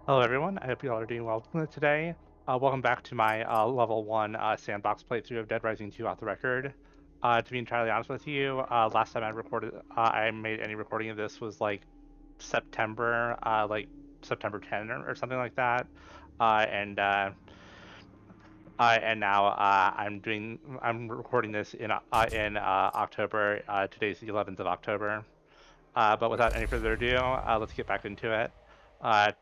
Hello everyone, I hope you all are doing well today. Welcome back to my level 1 sandbox playthrough of Dead Rising 2 off the record. To be entirely honest with you, last time I made any recording of this was like September, like September 10 or something like that. Uh, and uh, and now I'm recording this in October. Today's the 11th of October. But without any further ado, let's get back into it.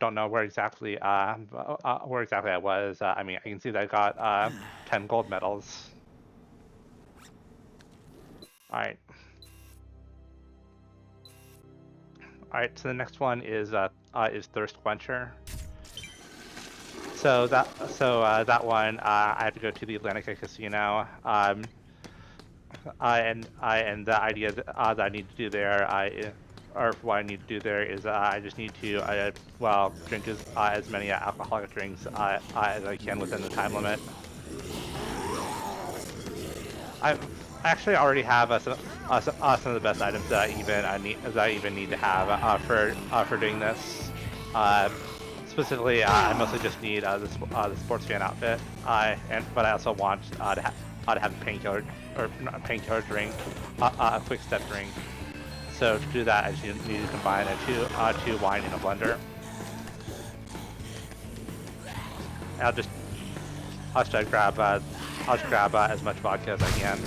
Don't know where exactly I was. I mean, I can see that I got 10 gold medals. All right, all right. So the next one is Thirst Quencher. That one I have to go to the Atlantica Casino. And the idea that I need to do there, or what I need to do there is I just need to drink as many alcoholic drinks as I can within the time limit. I actually already have some of the best items that I even need to have for doing this. Specifically, I mostly just need the sports fan outfit. But I also want to have the painkiller or not painkiller drink, a quick step drink. So to do that, I just need to combine two wine in a blender. And I'll just grab as much vodka as I can.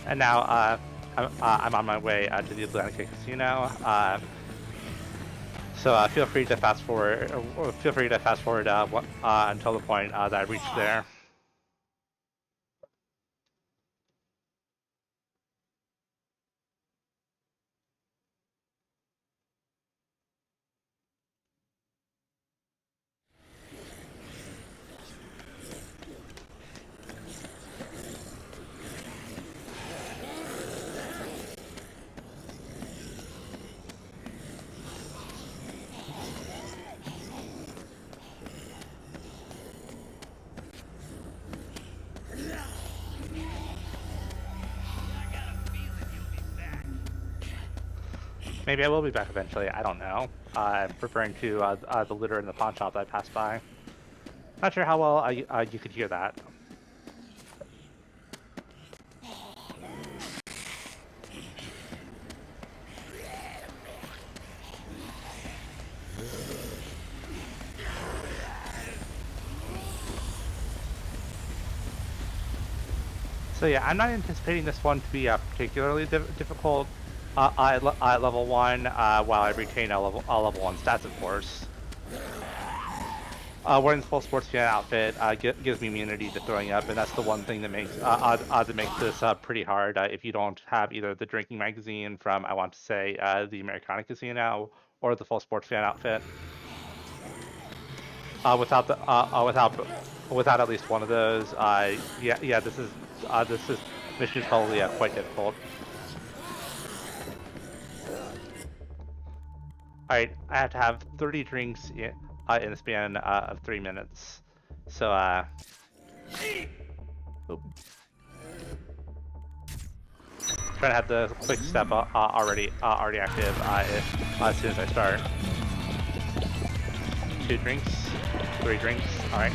And now I'm on my way to the Atlantic Casino. So feel free to fast forward. Until the point that I reach there. Maybe I will be back eventually. I don't know. Referring to the litter in the pawn shop that I passed by. Not sure how well you could hear that. So yeah, I'm not anticipating this one to be particularly difficult at level 1, while I retain a level 1 stats, of course. Wearing the full sports fan outfit gives me immunity to throwing up, and that's the one thing that makes this pretty hard if you don't have either the drinking magazine from, I want to say, the Americana Casino, or the full sports fan outfit. Without at least one of those, this mission is probably quite difficult. Alright, I have to have 30 drinks in the span of 3 minutes. So, trying to have the quick step already active as soon as I start. 2 drinks, 3 drinks, alright.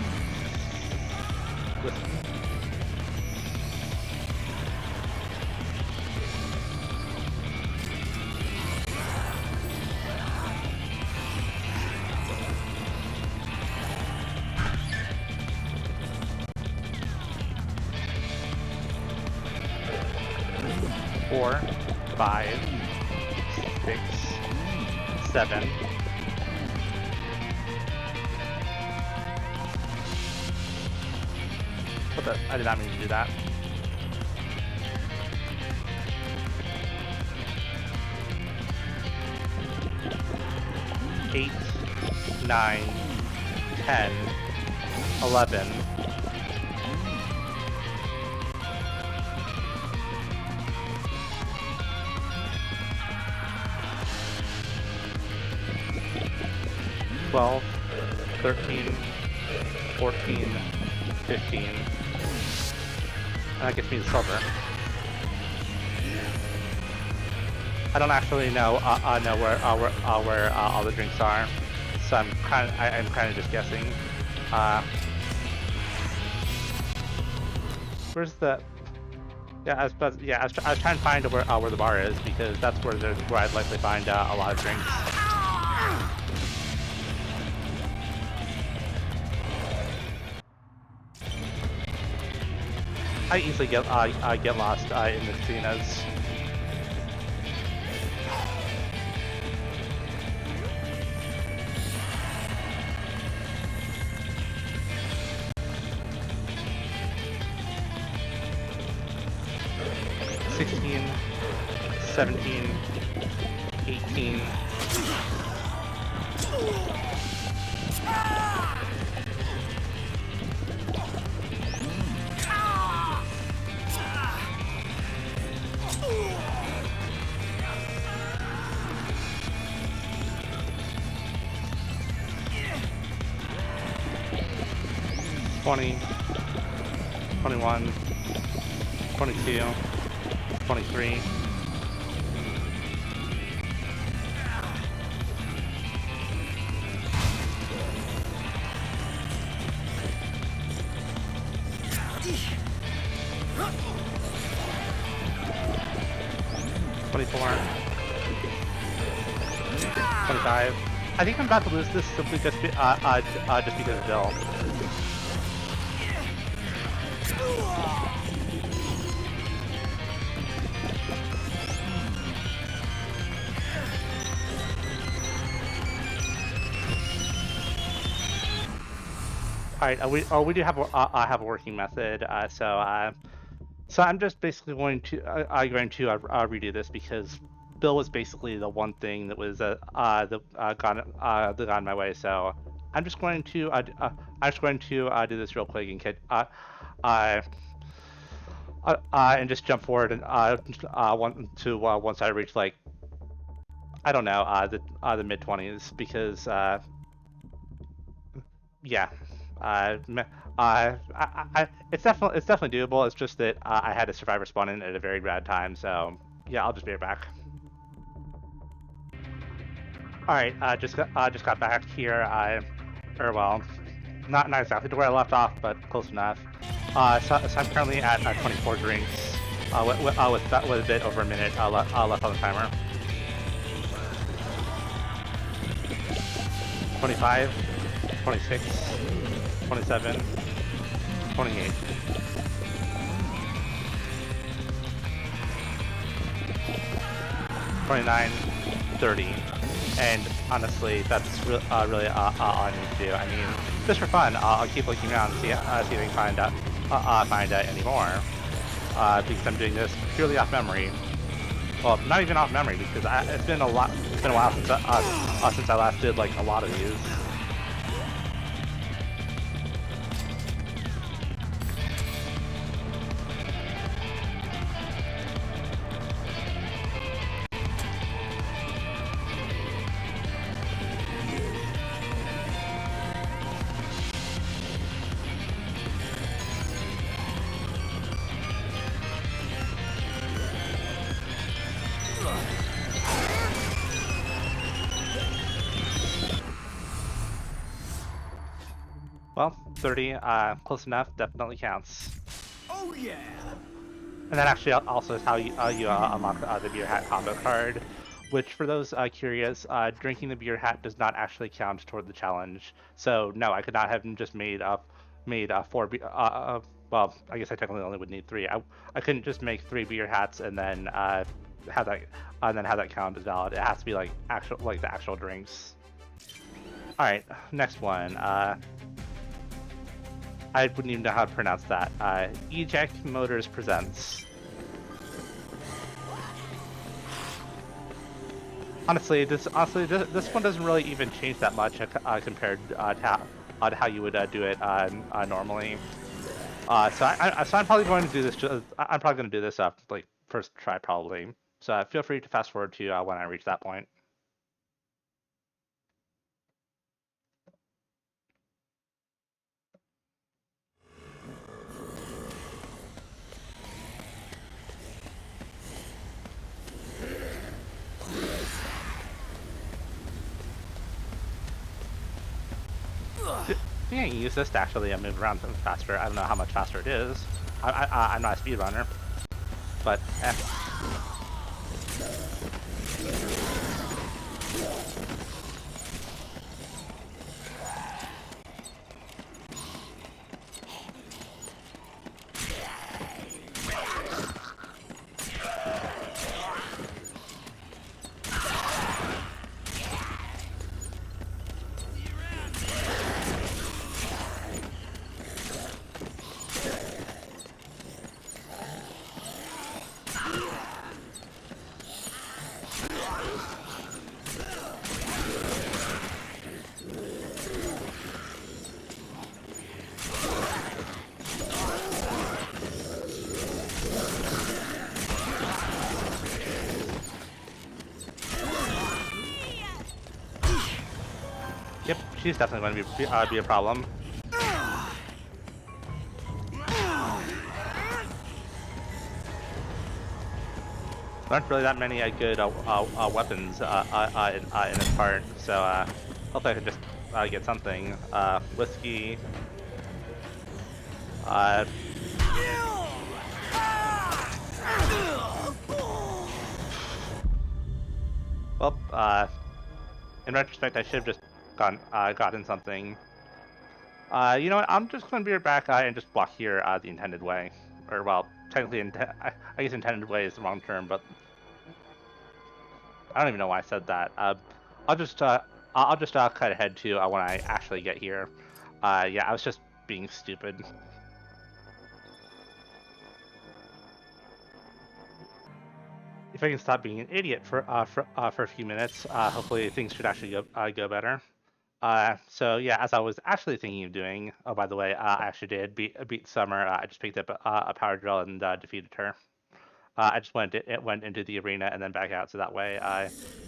4, 5, 6, 7. What the? I did not mean to do that. 8, 9, 10, 11. 12, 13, 14, 15. And that gets me the silver. I don't actually know where all the drinks are, so I'm kind of just guessing. Where's the? Yeah, I was trying to find where the bar is because that's where I'd likely find a lot of drinks. I easily get lost in the casinos. $16, $17, $18. $20, $21, $22, $23. $24, $25. I think I'm about to lose this simply just because of Bill. All right, we do have a working method. So I'm just basically going to redo this because Bill was basically the one thing that was that got in my way. So I'm just going to do this real quick and just jump forward and once I reach like I don't know the mid-20s because yeah. It's definitely doable. It's just that I had a survivor spawn in at a very bad time, so yeah, I'll just be right back. All right, just got back here. Or well, not exactly to where I left off, but close enough. So I'm currently at 24 drinks, with a bit over a minute left on the timer. 25, 26. 27, 28. $29, $30, and honestly, that's really all I need to do. I mean, just for fun, I'll keep looking around and see if I can find any more. Because I'm doing this purely off memory. Well, not even off memory because it's been a while since I last did like a lot of these. Well, 30, close enough, definitely counts. Oh yeah! And that actually also is how you unlock the beer hat combo card, which for those curious, drinking the beer hat does not actually count toward the challenge. So no, I could not have just made four. Well, I guess I technically only would need three. I couldn't just make 3 beer hats and then have that count as valid. It has to be like the actual drinks. All right, next one. I wouldn't even know how to pronounce that. Eject Motors presents. Honestly, this one doesn't really even change that much compared to how you would do it normally. So I'm probably going to do this. I'm probably going to do this like first try probably. So feel free to fast forward to when I reach that point. think I can use this to actually move around faster. I don't know how much faster it is. I'm not a speedrunner, but yep, she's definitely going to be a problem. There aren't really that many good weapons in this part, so hopefully I can just get something. Whiskey. Well, in retrospect, I should have just gotten something. You know what? I'm just going to be right back and just walk here the intended way. Or, well, technically, I guess intended way is the wrong term, but I don't even know why I said that. I'll just cut ahead to when I actually get here. Yeah, I was just being stupid. If I can stop being an idiot for a few minutes, hopefully things should actually go better. So yeah, as I was actually thinking of doing, oh by the way, I actually did beat Summer. I just picked up a power drill and defeated her. I just went into the arena and then back out, so that way,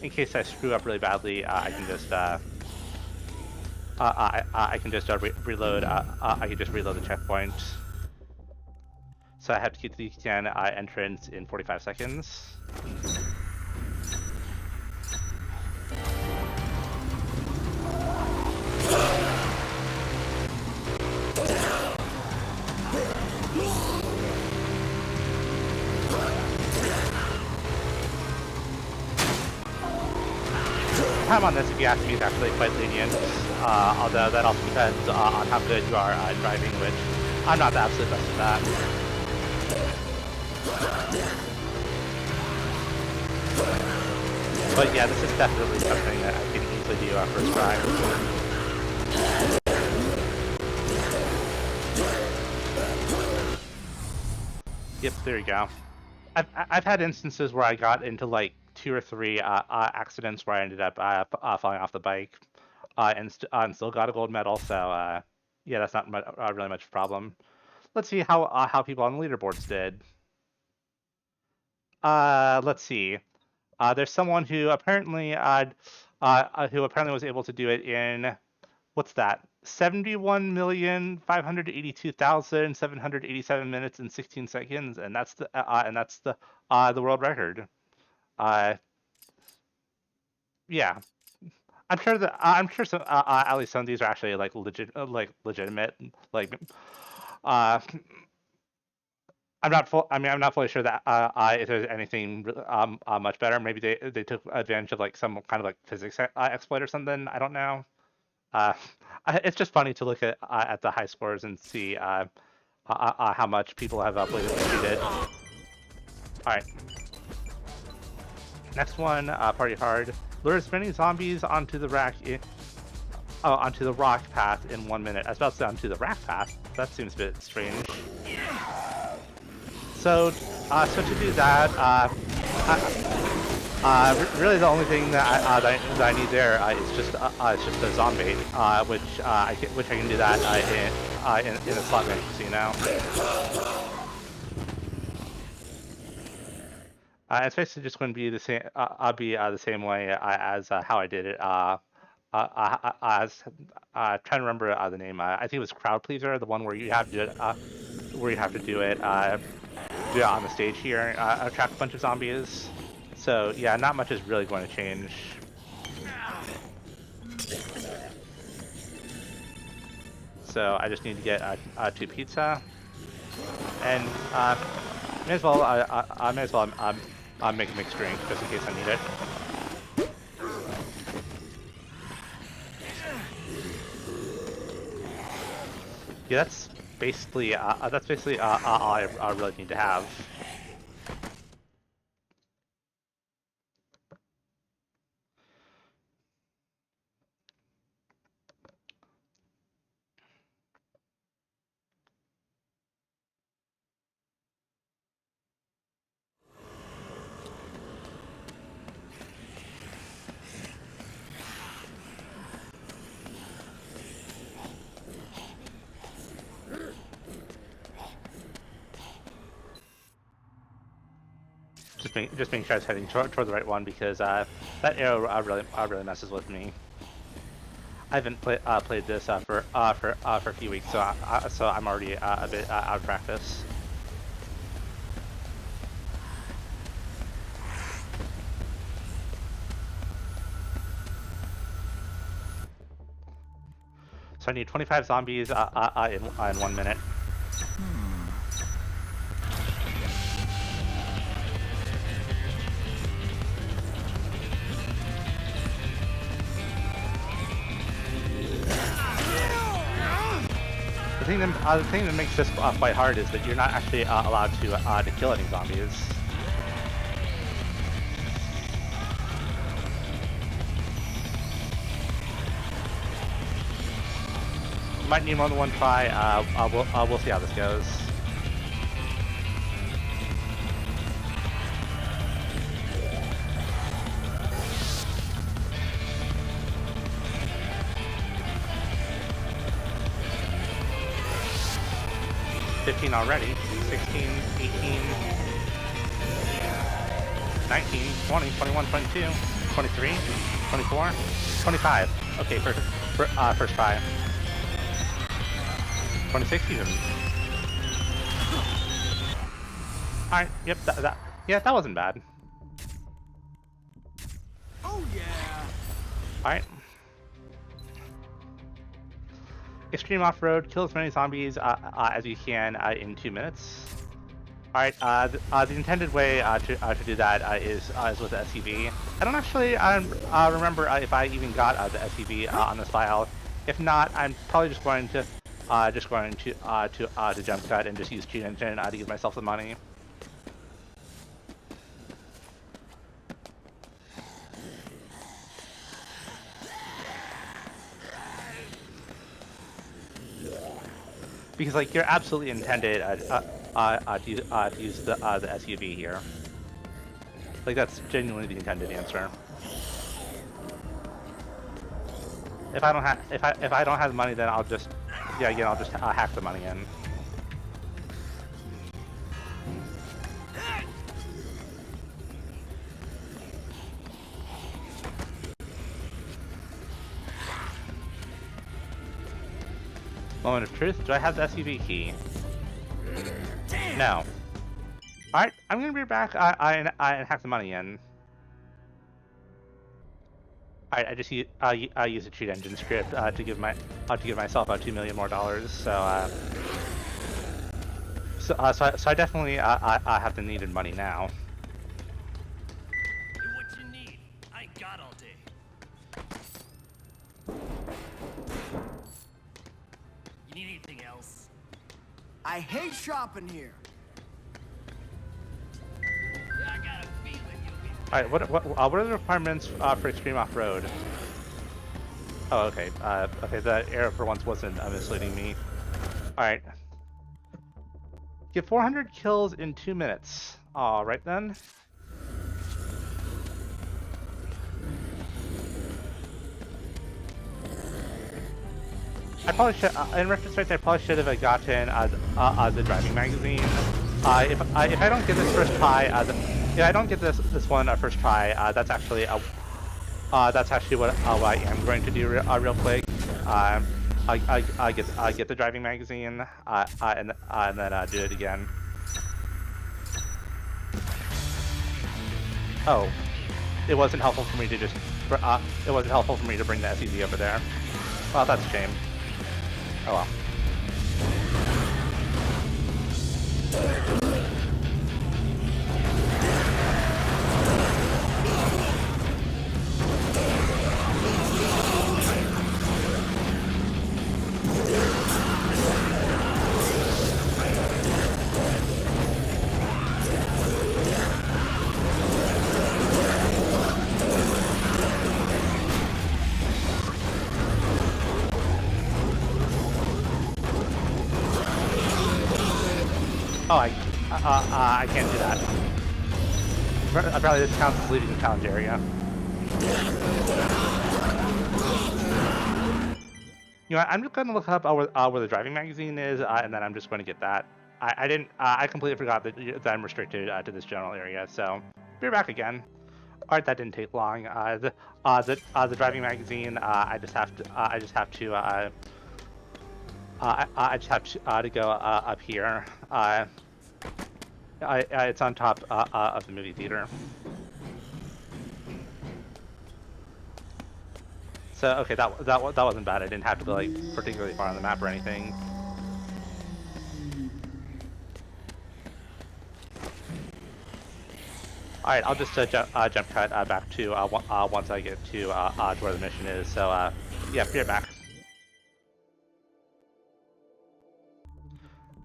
in case I screw up really badly, I can just reload. I can just reload the checkpoint. So I have to get to the Tian entrance in 45 seconds. Time on this, if you ask me, is actually quite lenient. Although that also depends on how good you are driving, which I'm not the absolute best at that. But yeah, this is definitely something that I can easily do first try. Yep, there you go. I've had instances where I got into like 2 or 3 accidents where I ended up falling off the bike, and still got a gold medal. So yeah, that's not really much of a problem. Let's see how people on the leaderboards did. Let's see. There's someone who apparently was able to do it in, what's that? 71,582,787 minutes and 16 seconds, and that's the world record. Yeah, I'm sure some at least some of these are actually like legitimate. Like, I'm not fully sure that if there's anything much better. Maybe they took advantage of like some kind of like physics exploit or something. I don't know. It's just funny to look at the high scores and see how much people have blatantly cheated. All right. Next one, party hard. Lure as many zombies onto the onto the rock path in 1 minute. I was about to say onto the rack path. That seems a bit strange. So to do that, really the only thing that I need there is just a zombie, which I can do that in a slot machine casino. It's basically just going to be the same. I'll be the same way as how I did it. As trying to remember the name. I think it was Crowd Pleaser, the one where you have to do it on the stage here. Attract a bunch of zombies. So yeah, not much is really going to change. So I just need to get 2 pizza, and may as well make a mixed drink just in case I need it. Yeah, that's basically all I really need to have. Just making sure I was heading toward the right one because that arrow really messes with me. I haven't played this for a few weeks, so I'm already a bit out of practice. So I need 25 zombies in 1 minute. The thing that makes this quite hard is that you're not actually allowed to kill any zombies. Might need more than one try. We'll see how this goes. Already. 16, 18, 19, 20, 21, 22, 23, 24, 25. Okay, first try. 26 even. Alright, yep, that wasn't bad. Oh yeah. Alright. Extreme off-road, kill as many zombies as you can in 2 minutes. Alright, the intended way to do that is with the SUV. I don't actually remember if I even got the SUV on this file. If not, I'm probably just going to jump cut and just use cheat engine to give myself the money. Because like you're absolutely intended to use the SUV here. Like that's genuinely the intended answer. If I don't have the money, then I'll just hack the money in. Moment of truth. Do I have the SUV key? No. Alright, I'm gonna be back and hack the money in. Alright, I use a cheat engine script to give myself $2 million more. So I definitely I have the needed money now. What you need? I got all day. You need anything else? I hate shopping here. Yeah, I got a feeling you'll be. Alright, what are the requirements for extreme off-road? Oh, okay. Okay, the arrow for once wasn't misleading me. Alright. Get 400 kills in 2 minutes. Alright then. I probably should, in retrospect, I probably should have gotten the driving magazine. If I don't get this first try, if I don't get this one first try, that's actually what I am going to do real quick. I get the driving magazine, and then do it again. Oh, it wasn't helpful for me to just. It wasn't helpful for me to bring the SUV over there. Well, that's a shame. Oh well. Oh, I can't do that. Apparently this counts as leaving the challenge area. You know, I'm just gonna look up where the driving magazine is, and then I'm just going to get that. I didn't. I completely forgot that I'm restricted to this general area. So, be back again. All right, that didn't take long. The driving magazine. I just have to. I just have to. I just have to go up here. It's on top of the movie theater. So okay, that wasn't bad. I didn't have to go like particularly far on the map or anything. All right, I'll just jump cut back to once I get to where the mission is. So yeah, be right back.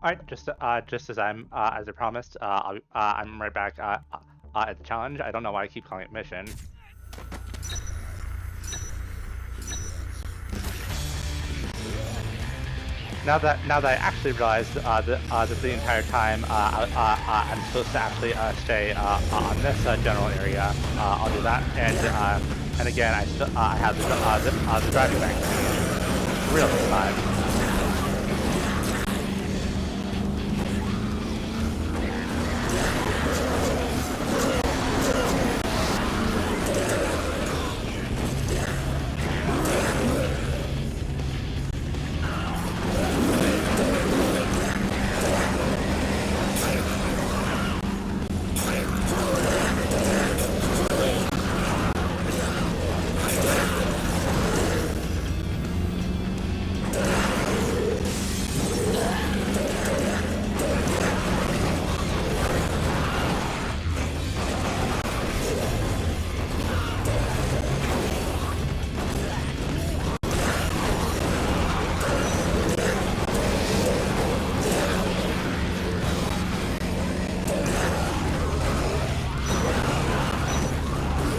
All right, just as I promised, I'm right back at the challenge. I don't know why I keep calling it mission. Now that I actually realized that the entire time I'm supposed to actually stay on this general area, I'll do that. And again, I have the driving magazine real this time.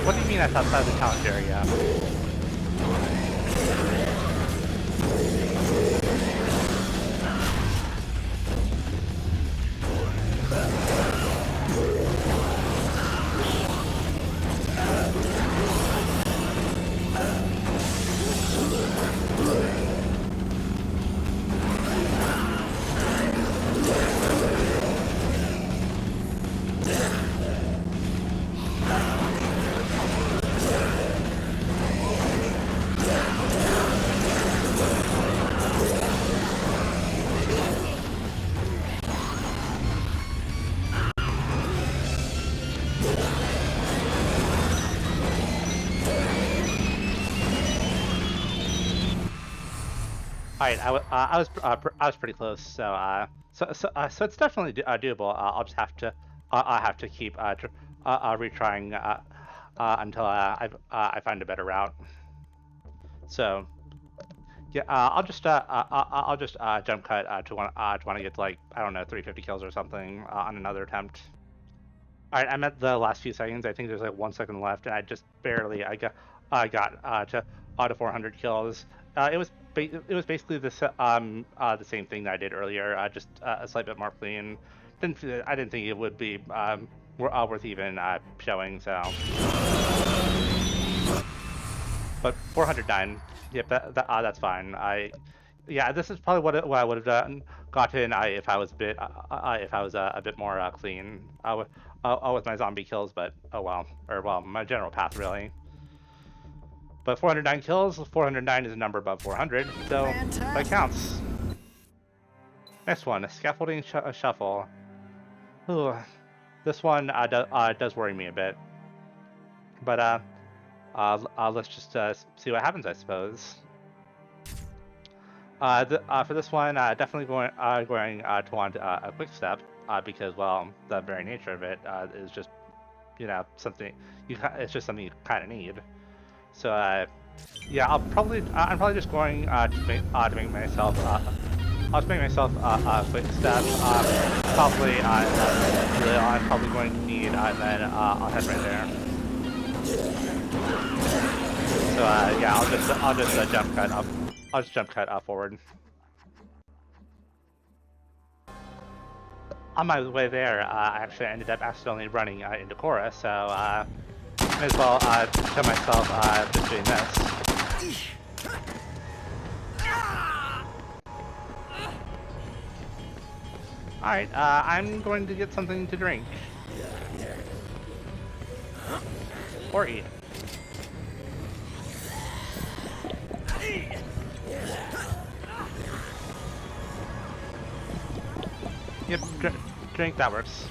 What do you mean that's outside the challenge area? All right, I was pretty close, so it's definitely doable. I'll just have to I have to keep retrying until I find a better route. So yeah, I'll just jump cut to want to get to like I don't know 350 kills or something on another attempt. All right, I'm at the last few seconds. I think there's like 1 second left, and I just barely got to 400 kills. It was basically the same thing that I did earlier, just a slight bit more clean. I didn't think it would be worth even showing. So, but 409. Yep, that's fine. Yeah, this is probably what I would have gotten if I was a bit more clean with my zombie kills. But oh well, or well, my general path really. But 409 kills, 409 is a number above 400, so that counts. Next one, scaffolding shuffle. Ooh, this one does worry me a bit. But let's just see what happens, I suppose. For this one, definitely going to want a quick step because, well, the very nature of it is just something it's just something you kind of need. So yeah, I'm probably just going to make myself I'll just make myself a quick step. Probably that's really all I'm probably going to need, and then I'll head right there. So yeah, I'll just jump cut up. I'll just jump cut forward. On my way there, I actually ended up accidentally running into Cora, so may as well show myself just doing this. Alright, I'm going to get something to drink. Or eat. Yep, drink, that works.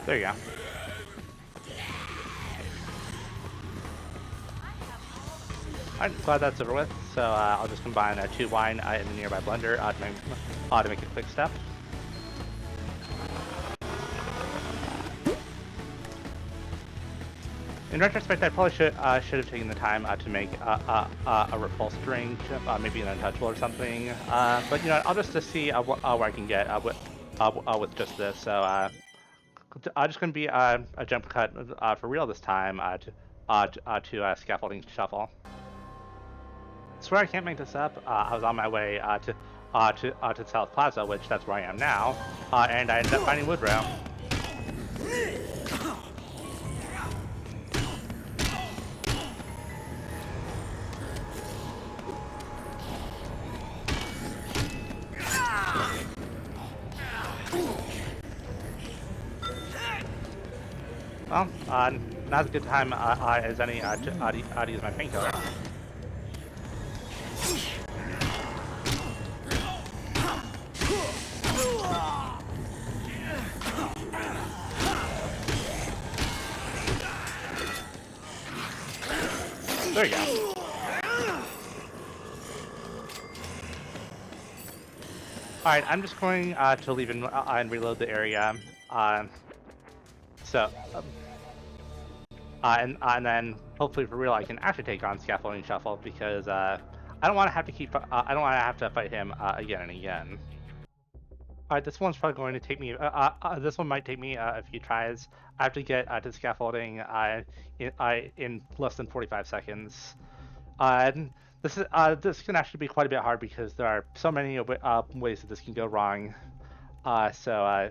There you go. Alright, glad that's over with. So I'll just combine 2 wine in the nearby blender to make a quick step. In retrospect, I probably should have taken the time to make a repulse drink, maybe an untouchable or something. But you know, I'll just to see where I can get with just this. So just gonna be a jump cut for real this time to scaffolding shuffle. I swear I can't make this up. I was on my way to South Plaza, which that's where I am now, and I ended up finding Woodrow. Well, now's a good time as any to use my painkiller. There you go. Alright, I'm just going to leave and reload the area. And then hopefully for real I can actually take on Scaffolding Shuffle because I don't want to have to I don't want to have to fight him again and again. Alright, this one's probably going to take me. This one might take me a few tries. I have to get to scaffolding in less than 45 seconds. This can actually be quite a bit hard because there are so many ways that this can go wrong. So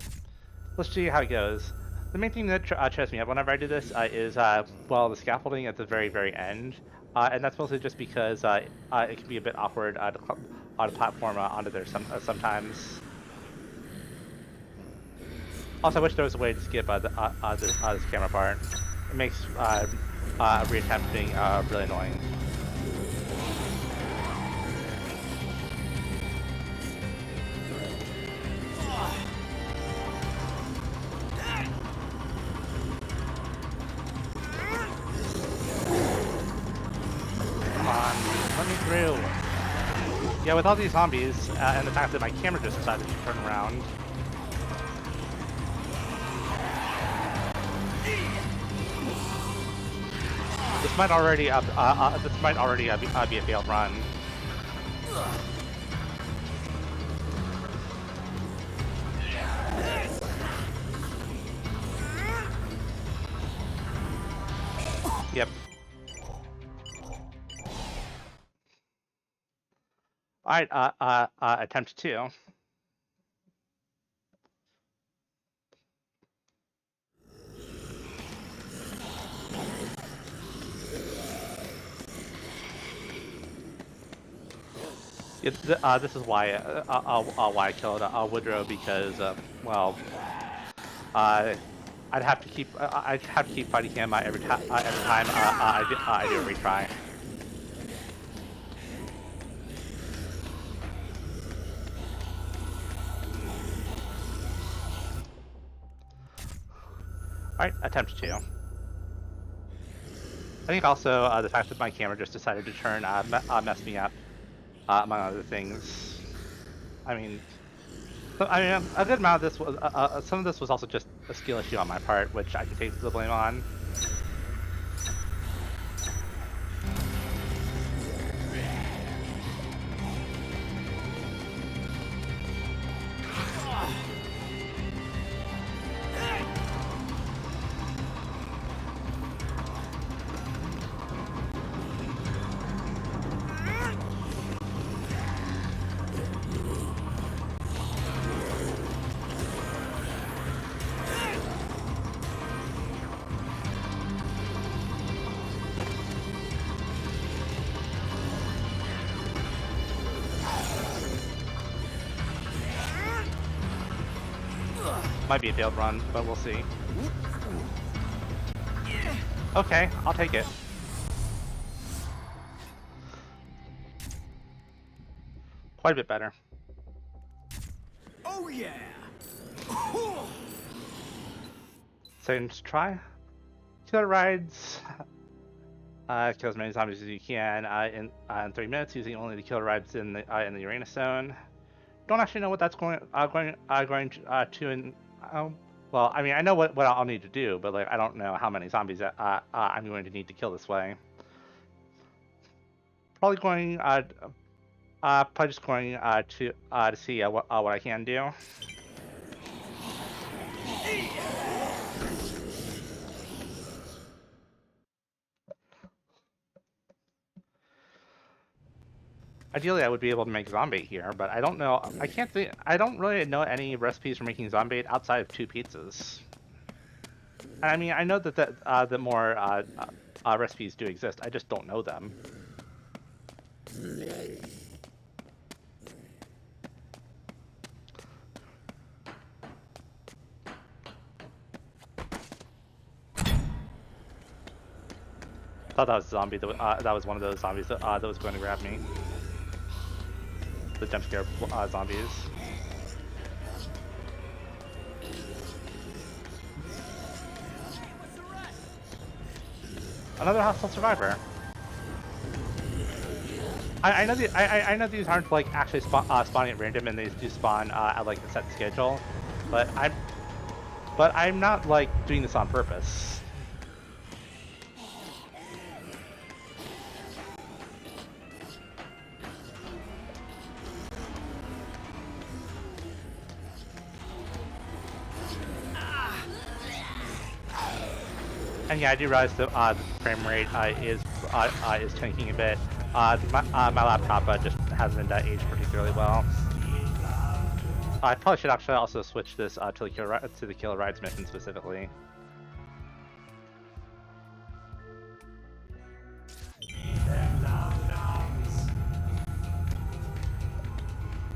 let's see how it goes. The main thing that trips me up whenever I do this is well, the scaffolding at the very, very end, and that's mostly just because it can be a bit awkward to platform onto there sometimes. Also, I wish there was a way to skip this camera part. It makes reattempting really annoying. Come on, let me through. Yeah, with all these zombies and the fact that my camera just decided to turn around. This might already be a failed run. Yep. Alright, attempt 2. This is why I killed Woodrow because well, I'd have to keep fighting him every time I do a retry. Alright, attempt 2. I think also the fact that my camera just decided to turn messed me up, among other things. I mean, a good amount of this was some of this was also just a skill issue on my part, which I can take the blame on. Might be a failed run, but we'll see. Okay, I'll take it. Quite a bit better. Oh yeah. Second try. Killer rides. Kill as many zombies as you can in 3 minutes using only the killer rides in the Uranus zone. Don't actually know what that's going to in. Well, I mean, I know what I'll need to do, but like I don't know how many zombies I'm going to need to kill this way. Probably going probably just going to see what I can do. Ideally, I would be able to make zombie here, but I don't know. I can't think. I don't really know any recipes for making zombie outside of 2 pizzas. And I mean, I know that more recipes do exist. I just don't know them. Thought that was a zombie. That was one of those zombies that was going to grab me. The jump scare zombies. Another hostile survivor. I know these aren't like actually spawning at random, and they do spawn at like a set schedule, but I'm not like doing this on purpose. And yeah, I do realize that the frame rate is tanking a bit. My laptop just hasn't aged particularly well. I probably should actually also switch this to the Killer Rides mission specifically.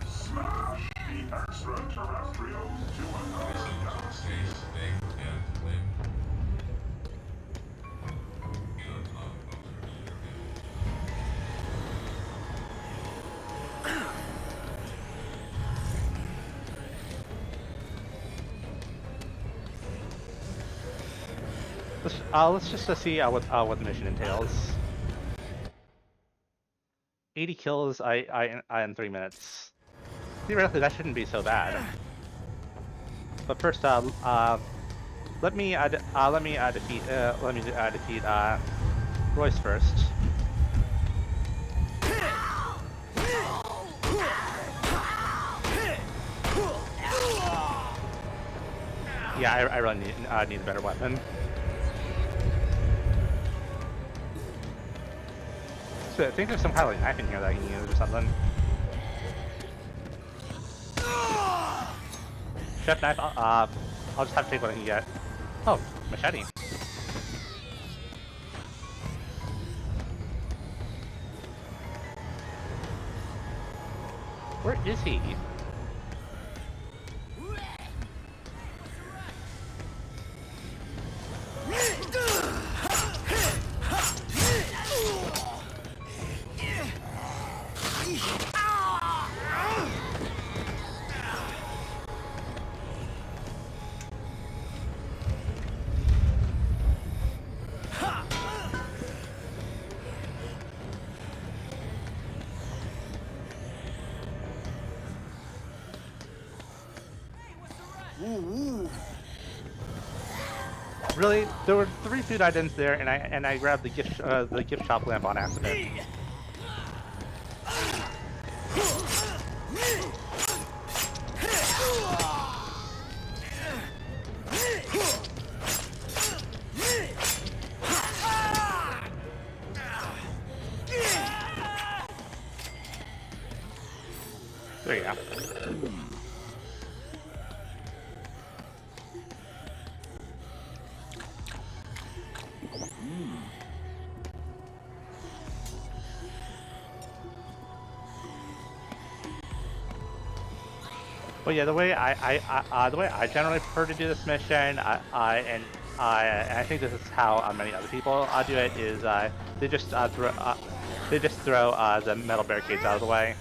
Smash the extraterrestrials to another galaxy. Let's just see what the mission entails. 80 kills in 3 minutes. Theoretically, that shouldn't be so bad. But first, let me defeat Royce first. Yeah, I really need a better weapon. So I think there's some kind of like knife in here that I can use or something. Chef knife. I'll just have to take what I can get. Oh, machete. Where is he? Really, there were 3 food items there, and I grabbed the gift shop lamp on accident. There you go. But yeah, the way I generally prefer to do this mission, and I think this is how many other people do it, is they just throw the metal barricades out of the way.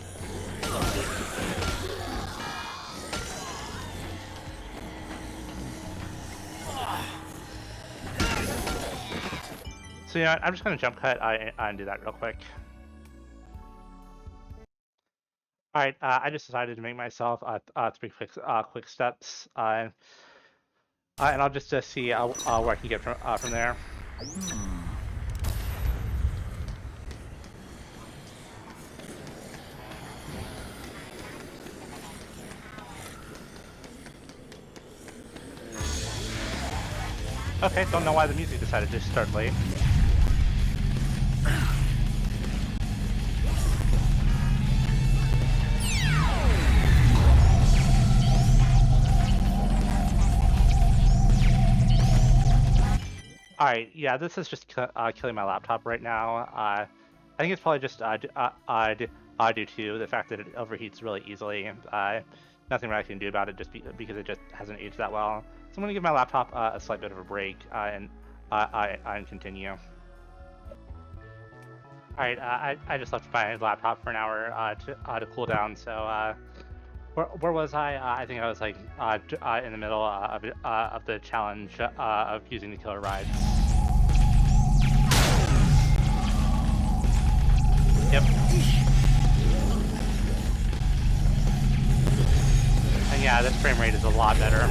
So yeah, I'm just gonna jump cut and do that real quick. All right, I just decided to make myself 3 quick steps, and I'll just see where I can get from there. Okay, don't know why the music decided to start late. Alright, yeah, this is just killing my laptop right now. I think it's probably just due to the fact that it overheats really easily. Nothing really I can do about it just because it just hasn't aged that well. So I'm going to give my laptop a slight bit of a break and continue. Alright, I just left my laptop for an hour to cool down, so where was I? I think I was like in the middle of the challenge of using the killer rides. Yep. And yeah, this frame rate is a lot better.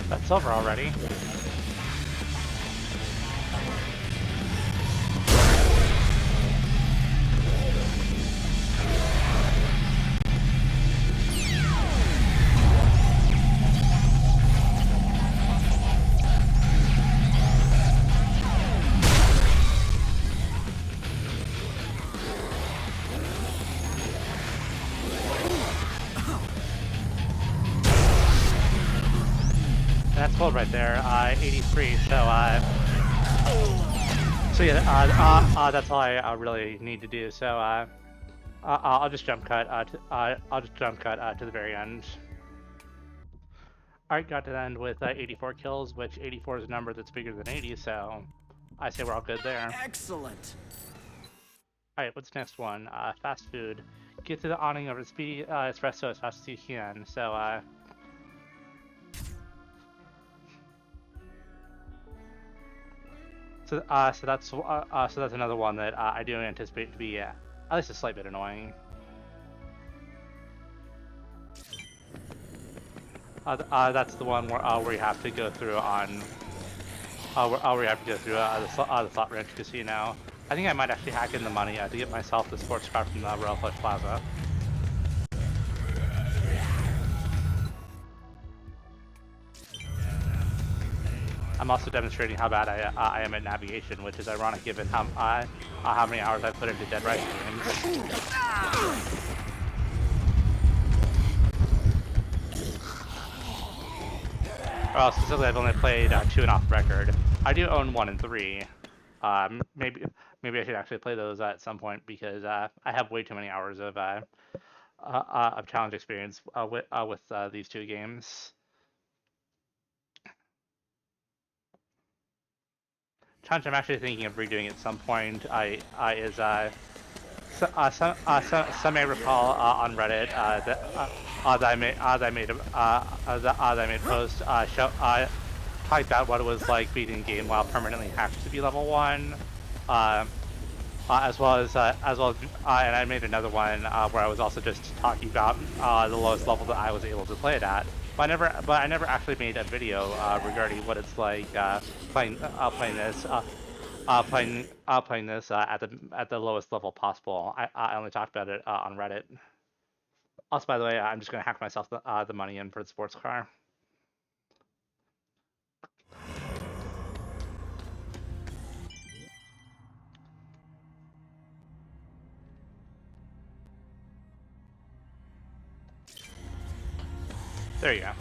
That's over already. That's gold right there, 83, so yeah, that's all I really need to do, so I'll just jump cut, to the very end. Alright, got to the end with 84 kills, which 84 is a number that's bigger than 80, so I say we're all good there. Excellent. Alright, what's the next one? Fast food. Get to the awning of a speedy espresso as fast as you can, so So that's another one that I do anticipate to be at least a slight bit annoying. That's the one where you have to go through on where you have to go through the Thought Ranch Casino. I think I might actually hack in the money to get myself the sports car from the Royal Flush Plaza. I'm also demonstrating how bad I am at navigation, which is ironic given how many hours I've put into Dead Rising games. Well, specifically, I've only played 2 and off record. I do own 1 and 3. Maybe I should actually play those at some point because I have way too many hours of challenge experience with these two games. Challenge I'm actually thinking of redoing at some point. I is some may recall on Reddit that I made that I made a post talking about what it was like beating a game while permanently hacked to be level one, uh, as well as and I made another one where I was also just talking about the lowest level that I was able to play it at. But I never actually made a video regarding what it's like playing this playing this at the lowest level possible. I only talked about it on Reddit. Also, by the way, I'm just gonna hack myself the money in for the sports car. There you go.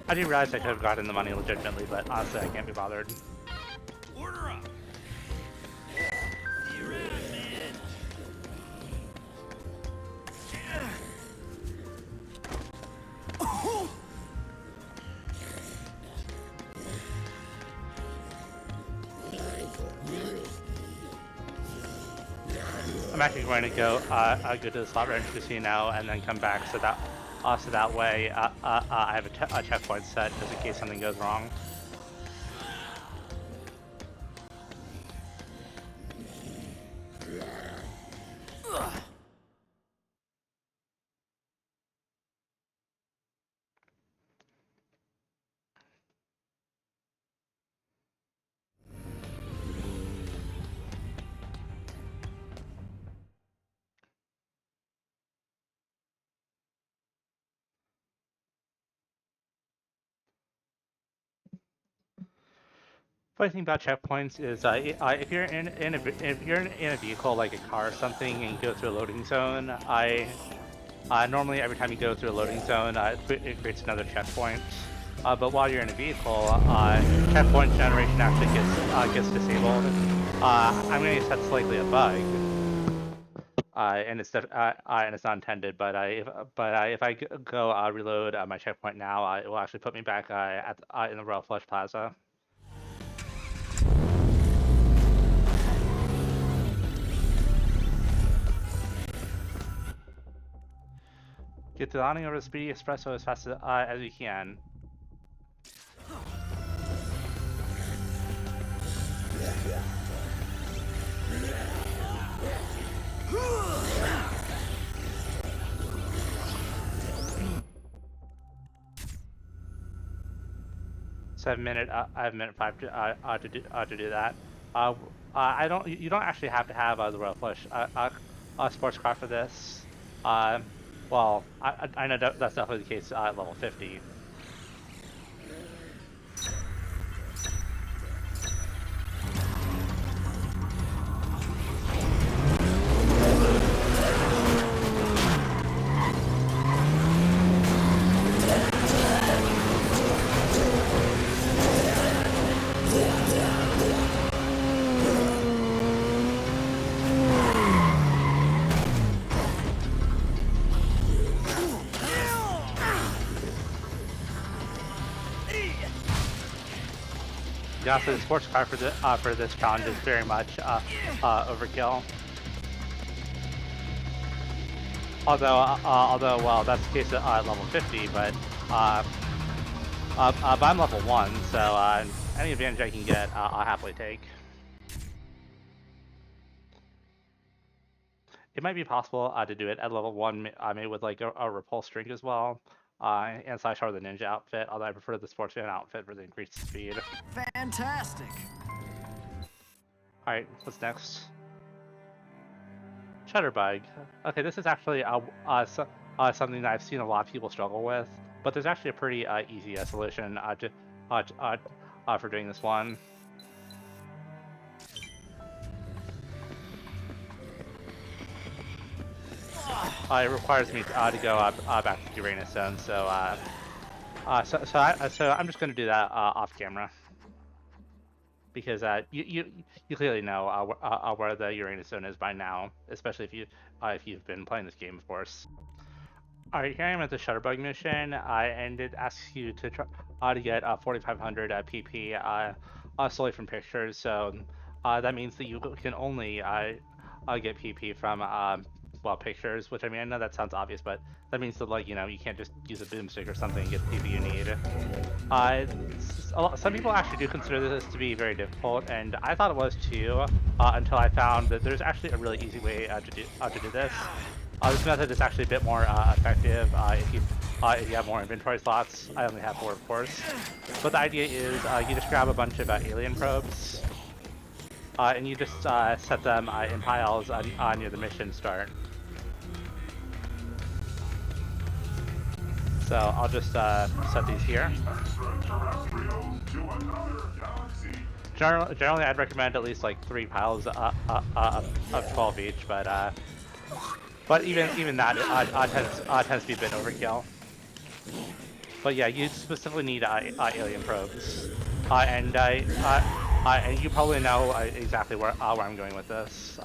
I didn't realize I could have gotten the money legitimately, but honestly, I can't be bothered. Order up. You're out, man. I'm actually going to go to the slot range casino and then come back so that way I have a checkpoint set just in case something goes wrong. Funny thing about checkpoints is if you're in a vehicle like a car or something and you go through a loading zone, normally every time you go through a loading zone, it creates another checkpoint. But while you're in a vehicle, checkpoint generation actually gets disabled. I'm gonna guess that's likely a bug, and it's not intended. But if I go reload my checkpoint now, it will actually put me back in the Royal Flush Plaza. Get to the landing over the Speedy Espresso as fast as you can. 7 minute. I have a minute 5 to do that. I don't. You don't actually have to have the Royal Flush sports car for this. Well, I know that's definitely the case at level 50. Also, the sports car for this challenge is very much overkill. Although, well, that's the case at level 50, but I'm level 1, so any advantage I can get, I'll happily take. It might be possible to do it at level 1, maybe with like a repulse drink as well. And / or the ninja outfit, although I prefer the sportsman outfit for the increased speed. Fantastic. Alright, what's next? Shutterbug. Okay, this is actually something that I've seen a lot of people struggle with. but there's actually a pretty easy solution for doing this one. It requires me to go back to the Uranus zone, so I'm just going to do that off camera because you clearly know where the Uranus zone is by now, especially if you've been playing this game, of course. Alright, here I am at the Shutterbug mission, and it asks you to try to get 4,500 PP solely from pictures. So that means that you can only get PP from well, pictures. Which, I mean, I know that sounds obvious, but that means that, like, you know, you can't just use a boomstick or something and get the PP you need. Some people actually do consider this to be very difficult, and I thought it was too, until I found that there's actually a really easy way to do this. This method is actually a bit more effective if you have more inventory slots. I only have 4, of course. But the idea is you just grab a bunch of alien probes, and you just set them in piles near the mission start. So I'll just set these here. Extraterrestrials to another galaxy. Generally, I'd recommend at least like 3 piles of 12 each, but even that tends to be a bit overkill. But yeah, you specifically need alien probes, and you probably know exactly where I'm going with this.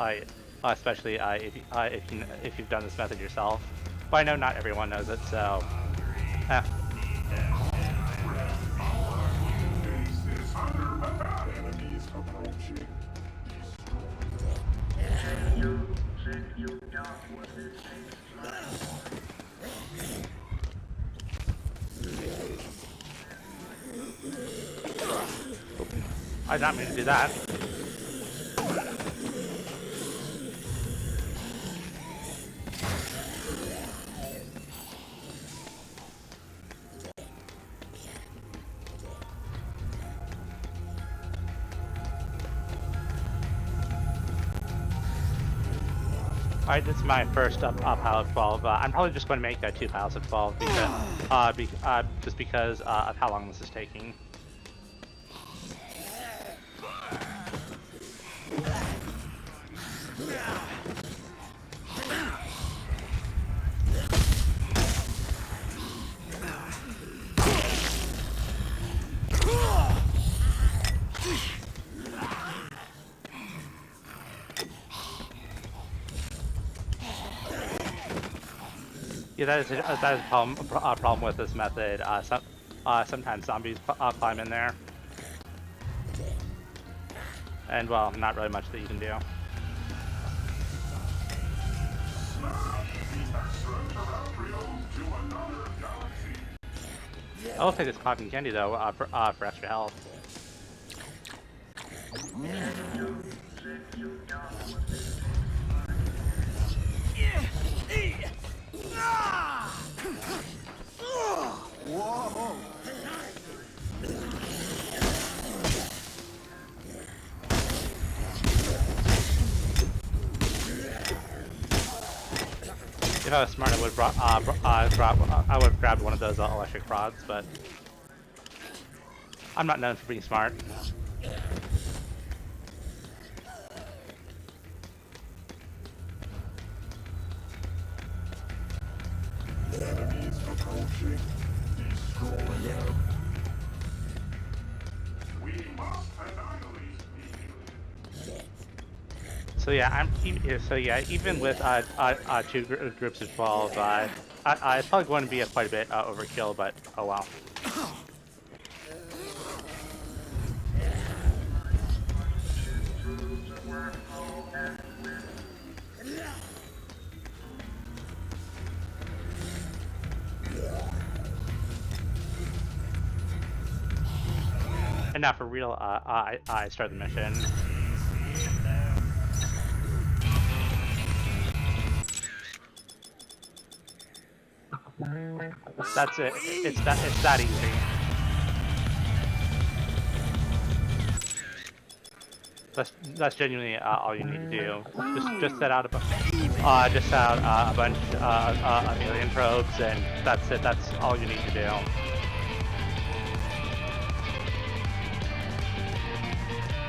Especially if you've done this method yourself. But I know not everyone knows it, so. I did not mean to do that. Alright, this is my first pile of 12. I'm probably just going to make 2 piles of 12 because, just because of how long this is taking. Yeah, that is a problem with this method. Sometimes zombies climb in there, and well, not really much that you can do. I'll take this cotton candy though for extra health. Whoa! If I was smart, I would have grabbed one of those electric rods, but I'm not known for being smart. So yeah, even with 2 groups of 12, it's probably going to be quite a bit overkill, but oh well. And now for real, I start the mission. That's it. It's that easy. That's genuinely all you need to do. Just set out a just out a bunch of alien probes, and that's it. That's all you need to do.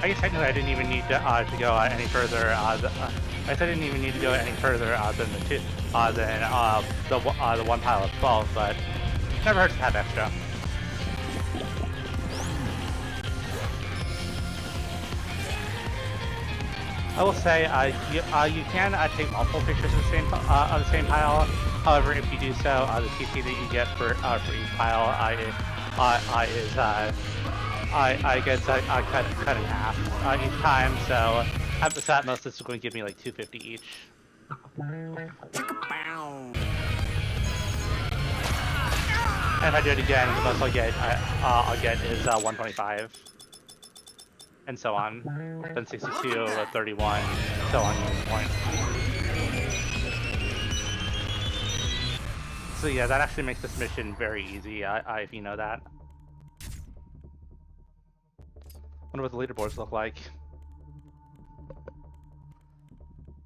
I guess technically I didn't even need to go any further. I guess I didn't even need to go any further than the one pile of 12, but never hurts to have extra. I will say you can take multiple pictures of the same pile. However, if you do so, the TP that you get for each pile gets cut in half each time. So at most, this is going to give me like 250 each. And if I do it again, the most I'll get is 125. And so on. Then 62, 31, so on to the point. So yeah, that actually makes this mission very easy, if you know that. Wonder what the leaderboards look like.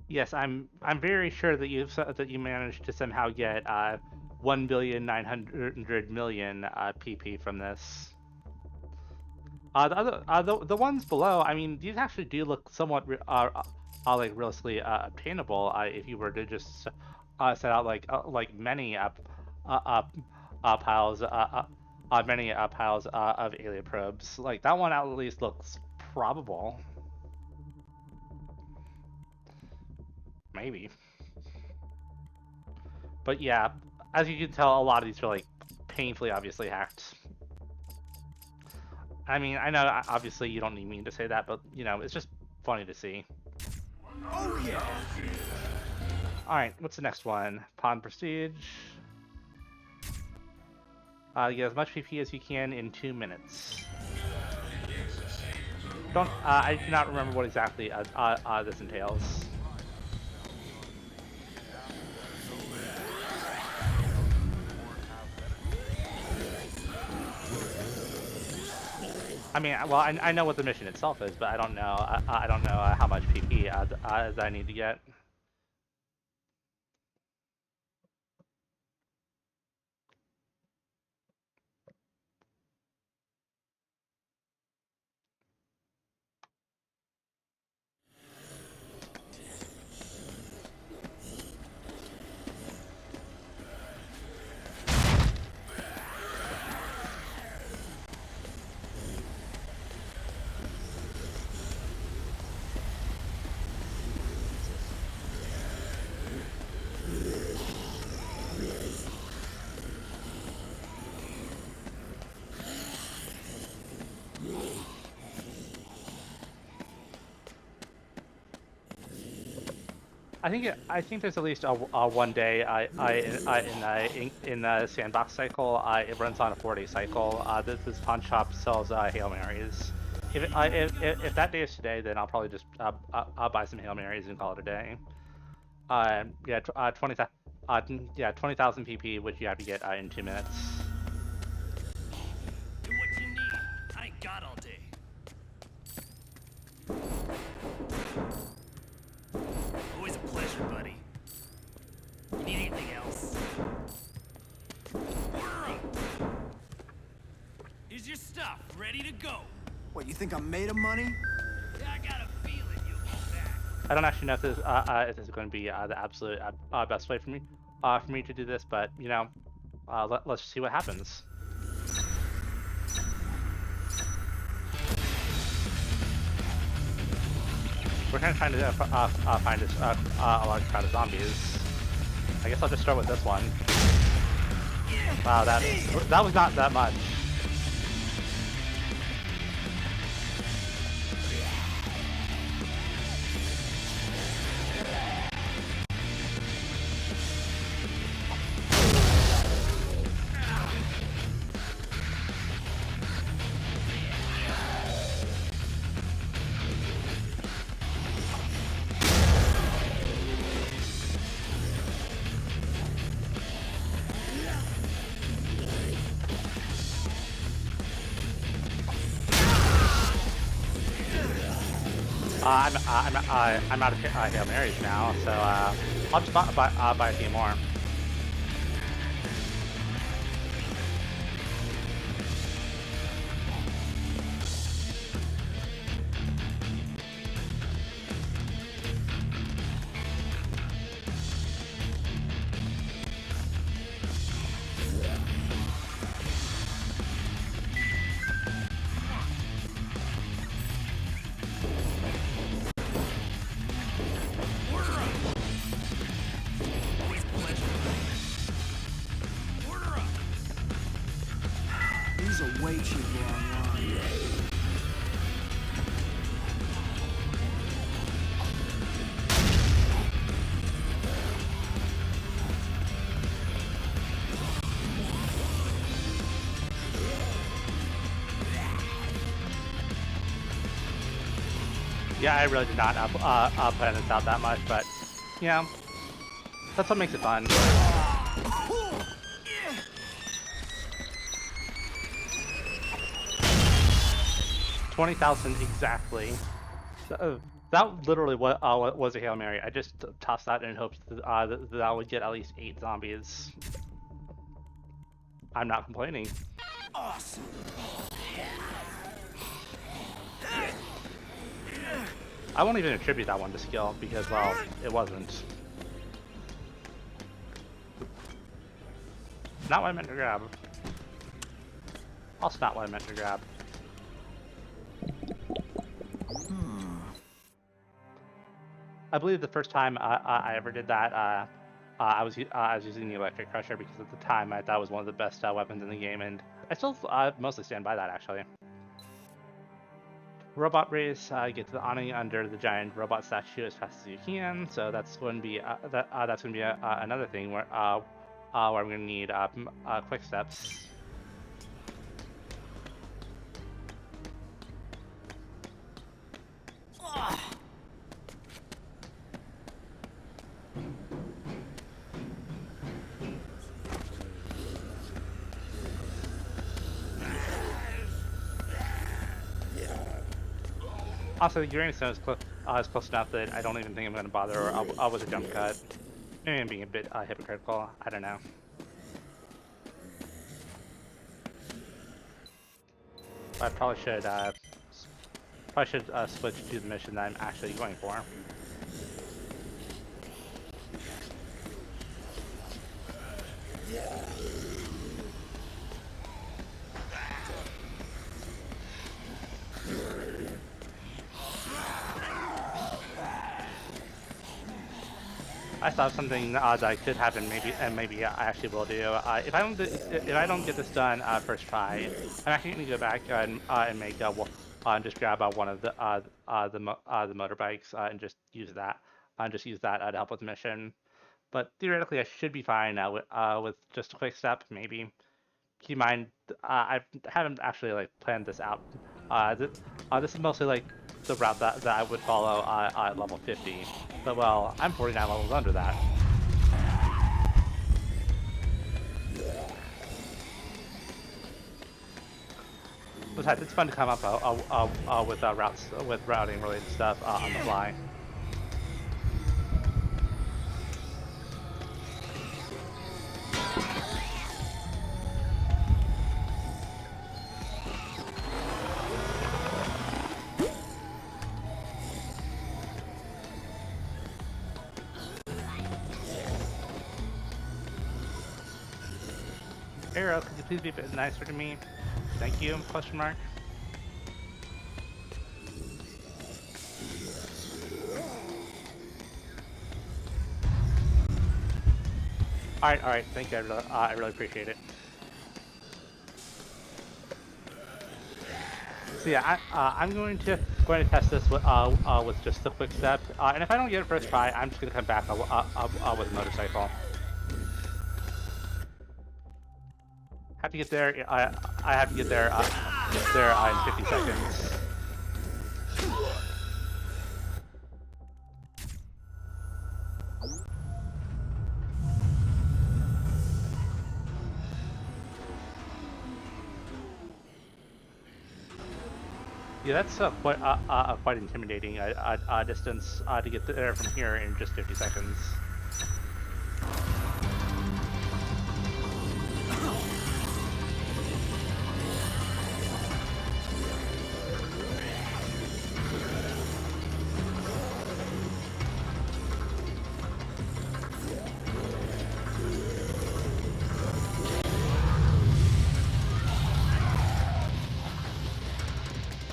Yes, I'm very sure that you managed to somehow get 1,900,000,000 PP from this. The ones below, I mean, these actually do look somewhat like realistically obtainable if you were to just set out like many piles of alien probes. Like that one at least looks probable. Maybe. But yeah, as you can tell, a lot of these are like painfully obviously hacked. I mean, I know obviously you don't need me to say that, but you know, it's just funny to see. Oh yeah! Alright, what's the next one? Pawn Prestige. Get as much PP as you can in 2 minutes. I do not remember what exactly this entails. I mean, well, I know what the mission itself is, but I don't know. I don't know how much PP I need to get. I think there's at least a 1 day in the sandbox cycle. It runs on a 4-day cycle. This pawn shop sells Hail Marys. If that day is today, then I'll probably just I'll buy some Hail Marys and call it a day. Yeah, 20,000 PP, which you have to get in 2 minutes. Do what you need. I ain't got all day. Always a pleasure, buddy. You need anything else? Order up. Here's your stuff, ready to go. What, you think I'm made of money? Yeah, I got a feeling you'll be back. I don't actually know if this is going to be the absolute best way for me to do this, but you know, let's see what happens. We're kind of trying to find a large crowd of zombies. I guess I'll just start with this one. Wow, that was not that much. I'm out of Hail Marys now, so I'll just buy a few more. Order up. Always a pleasure, buddy. Order up. These are way too long lines. Yeah, I really did not plan this out that much, but yeah, that's what makes it fun. 20,000 exactly. That literally was a Hail Mary. I just tossed that in hopes that would get at least 8 zombies. I'm not complaining. Awesome. I won't even attribute that one to skill because, well, it wasn't. Not what I meant to grab. Also not what I meant to grab. I believe the first time I ever did that, I was using the electric crusher because at the time I thought it was one of the best weapons in the game, and I still mostly stand by that actually. Robot race, get to the awning under the giant robot statue as fast as you can. So that's going to be that's going to be another thing where I'm going to need quick steps. Also, Uranus Stone is close enough that I don't even think I'm going to bother with a jump cut. Maybe I'm being a bit hypocritical. I don't know. I probably should switch to the mission that I'm actually going for. I thought something that could happen, maybe I actually will do. If I don't get this done first try, I'm actually going to go back and make just grab one of the motorbikes and just use that to help with the mission. But theoretically, I should be fine with just a quick step, maybe. Keep in mind, I haven't actually like planned this out. This is mostly like the route that I would follow at level 50. But well, I'm 49 levels under that. Besides, it's fun to come up with routing related stuff on the fly. Arrow, could you please be a bit nicer to me? Thank you, question mark. Alright, thank you, I really appreciate it. So yeah, I'm going to test this with just a quick step, and if I don't get it first try, I'm just going to come back with a motorcycle. Have to get there. I have to get there in 50 seconds. Yeah, that's quite intimidating distance to get there from here in just 50 seconds.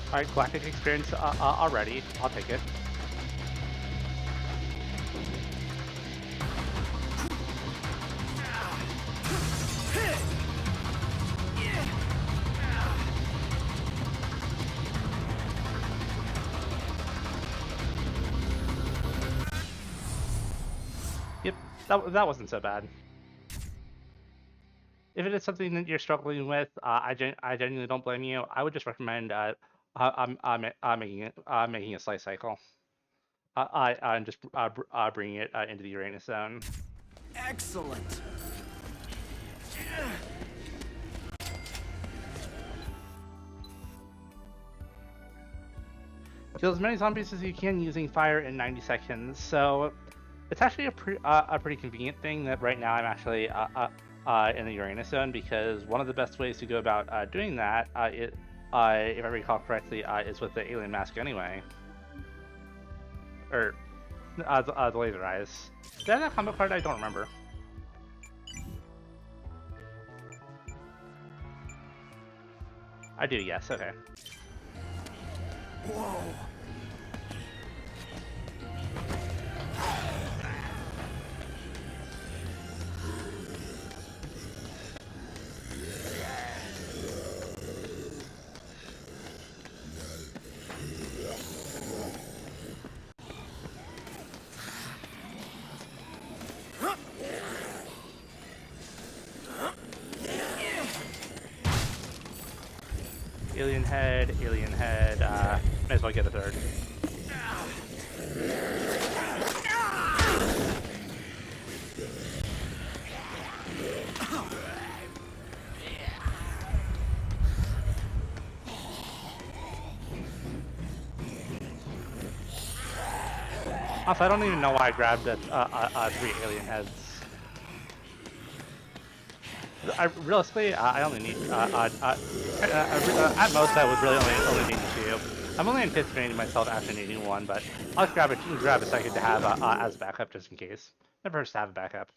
All right, galactic experience already. I'll take it. Yep, that wasn't so bad. If it is something that you're struggling with, I genuinely don't blame you. I would just recommend making a slice cycle. And just bringing it into the Uranus zone. Excellent. Kill as many zombies as you can using fire in 90 seconds. So it's actually a pretty convenient thing that right now I'm actually in the Uranus zone, because one of the best ways to go about doing that, if I recall correctly, is with the alien mask anyway. Or the laser eyes. Did I have that combo card? I don't remember. I do, yes, okay. Whoa. Alien head, may as well get a third. Also, I don't even know why I grabbed the 3 alien heads. Realistically, I only need at most I would really only need 2. I'm only anticipating myself actually needing 1, but I'll just grab a second to have as a backup just in case. Never hurts to have a backup.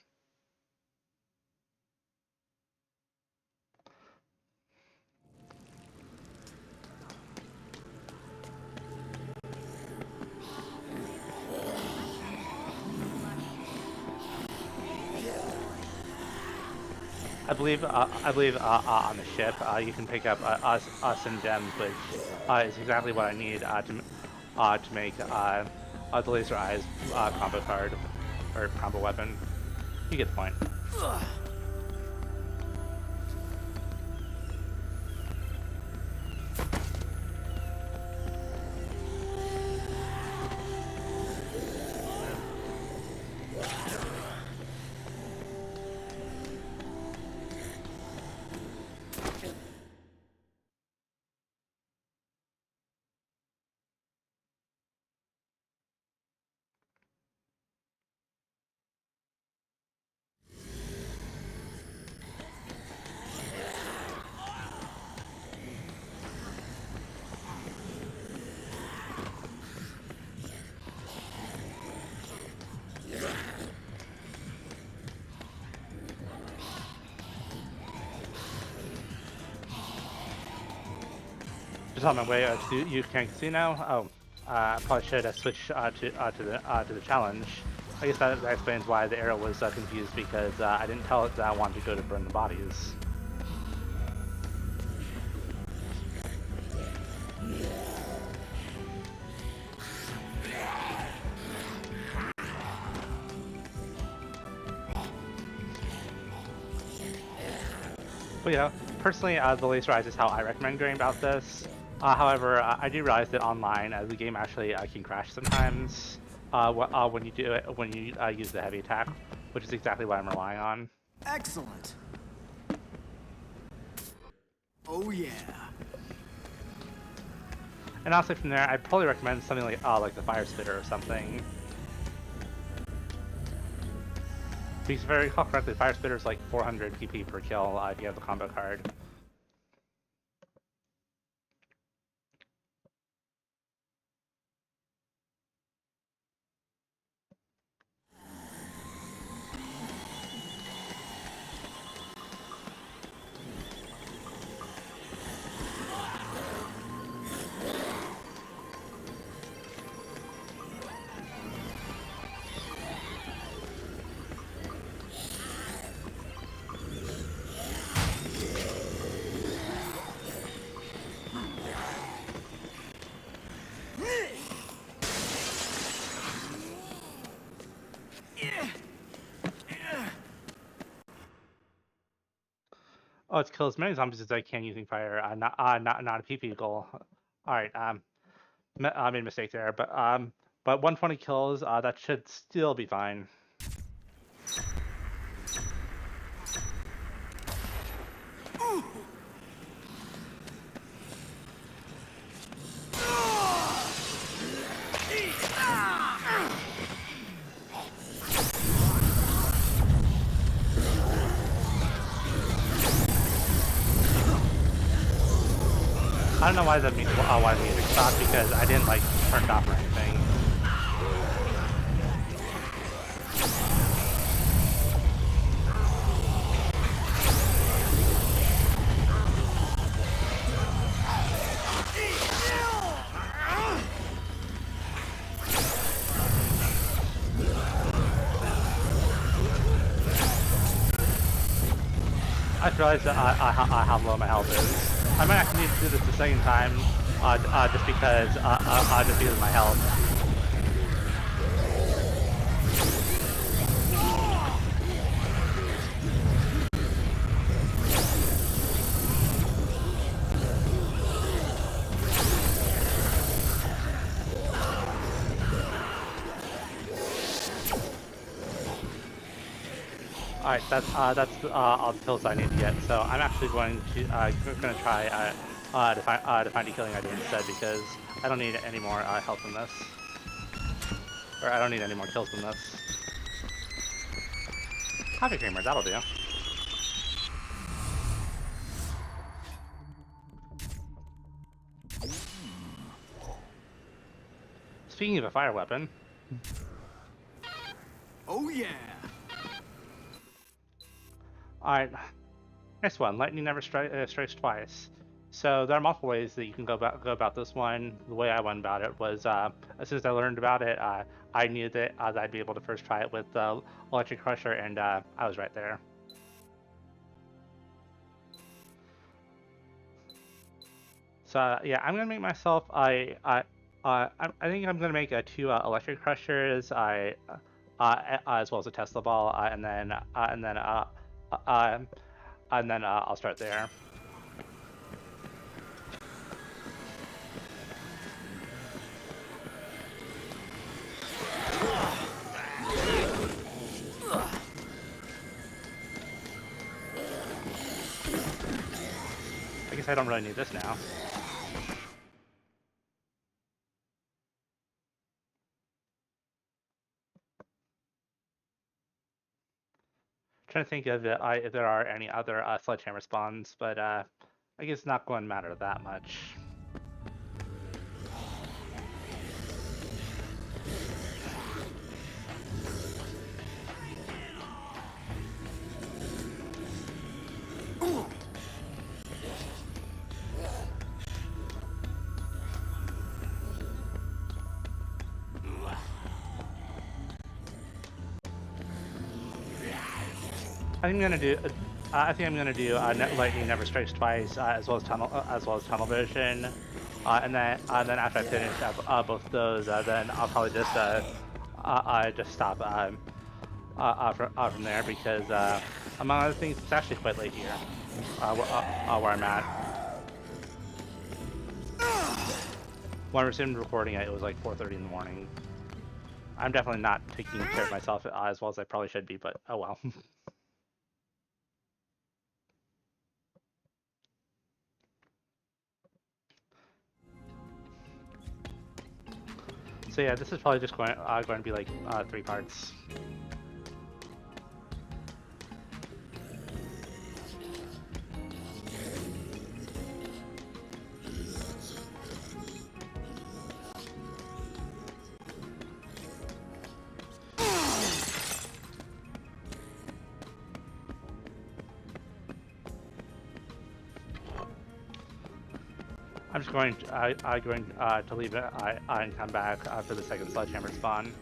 I believe on the ship you can pick up us and gems, which is exactly what I need to make the laser eyes combo card or combo weapon. You get the point. Just on my way to you can casino. Oh, I probably should have switched to the challenge. I guess that explains why the arrow was confused, because I didn't tell it that I wanted to go to burn the bodies. But yeah, personally, the laser eyes is how I recommend going about this. However, I do realize that online, the game actually can crash sometimes when you do it when you use the heavy attack, which is exactly what I'm relying on. Excellent. Oh yeah. And honestly, from there, I'd probably recommend something like the Fire Spitter or something. Because if I recall correctly, Fire Spitter is like 400 PP per kill if you have the combo card. Oh, it's kill as many zombies as I can using fire. Not a PP goal. All right. I made a mistake there, but 120 kills. That should still be fine. I don't know why why the music stopped because I didn't like turn it off or anything. I just realized that how low my health is. I might actually need to do this the second time, just because of my health. All right, that's all the kills I need to get. So I'm actually going to try to find a killing idea instead because I don't need any more health than this, or I don't need any more kills than this. Coffee creamer, that'll do. Speaking of a fire weapon. Oh yeah. All right, next one. Lightning never strikes twice. So there are multiple ways that you can go about this one. The way I went about it was as soon as I learned about it, I knew that I'd be able to first try it with the electric crusher, and I was right there. So yeah, I'm gonna make myself I think I'm gonna make two electric crushers as well as a Tesla ball uh, and then I'll start there. I guess I don't really need this now. Trying to think of if there are any other sledgehammer spawns, but I guess it's not going to matter that much. I think I'm gonna do lightning never strikes twice, as well as tunnel vision, and then after I finish both of those, then I'll probably just stop from there because among other things, it's actually quite late here, where I'm at. When I resumed recording it, it was like 4:30 in the morning. I'm definitely not taking care of myself as well as I probably should be, but oh well. So yeah, this is probably just going to be like 3 parts. I'm just going to leave it and come back for the second sledgehammer spawn.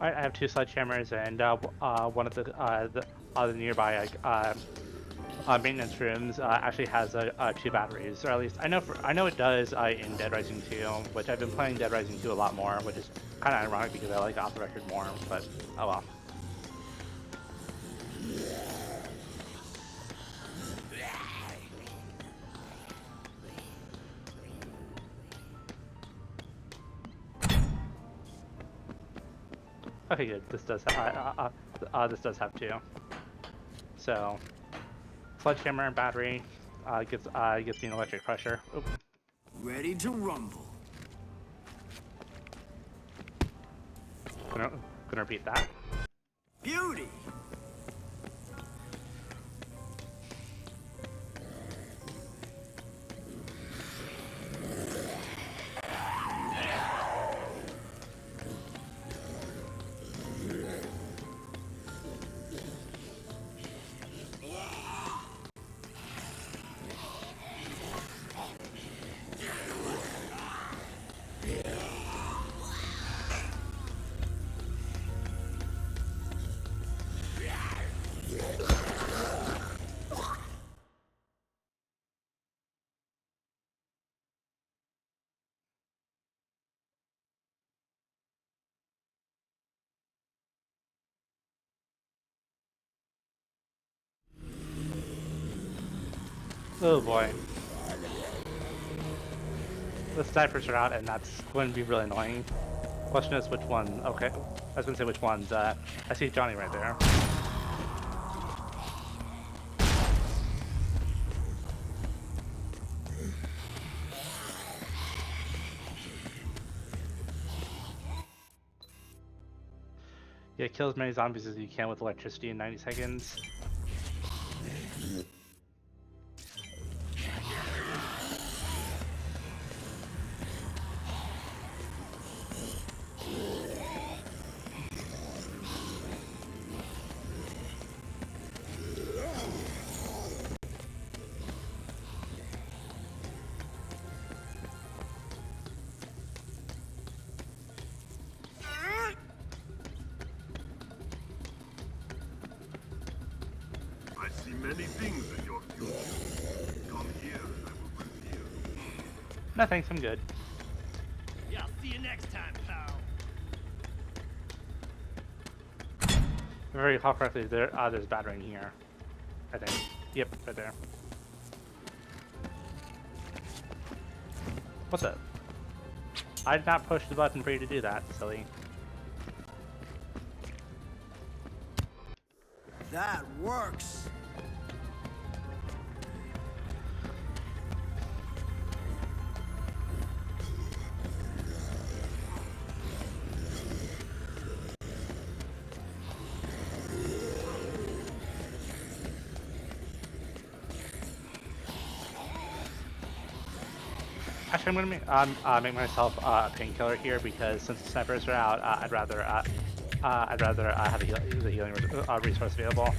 Alright, I have 2 sledgehammers, and one of the nearby maintenance rooms actually has 2 batteries, or at least I know it does in Dead Rising 2, which I've been playing Dead Rising 2 a lot more, which is kind of ironic because I like Off the Record more, but oh well. Okay, good. This does have 2. So, sledgehammer and battery gets me an electric pressure. Oop. Ready to rumble. Gonna repeat that. Beauty. Oh boy. The snipers are out, and that's going to be really annoying. Question is which one. Okay, I was gonna say which ones. I see Johnny right there. Yeah, kill as many zombies as you can with electricity in 90 seconds. I see many things in your future. Come here and I will reveal. No thanks, I'm good. Yeah, I'll see you next time, pal. If I recall correctly, there's a battery in here. I think. Yep, right there. What's up? I did not push the button for you to do that, silly. That works. Actually, I'm gonna make myself a painkiller here because since the snipers are out, I'd rather have the healing resource available.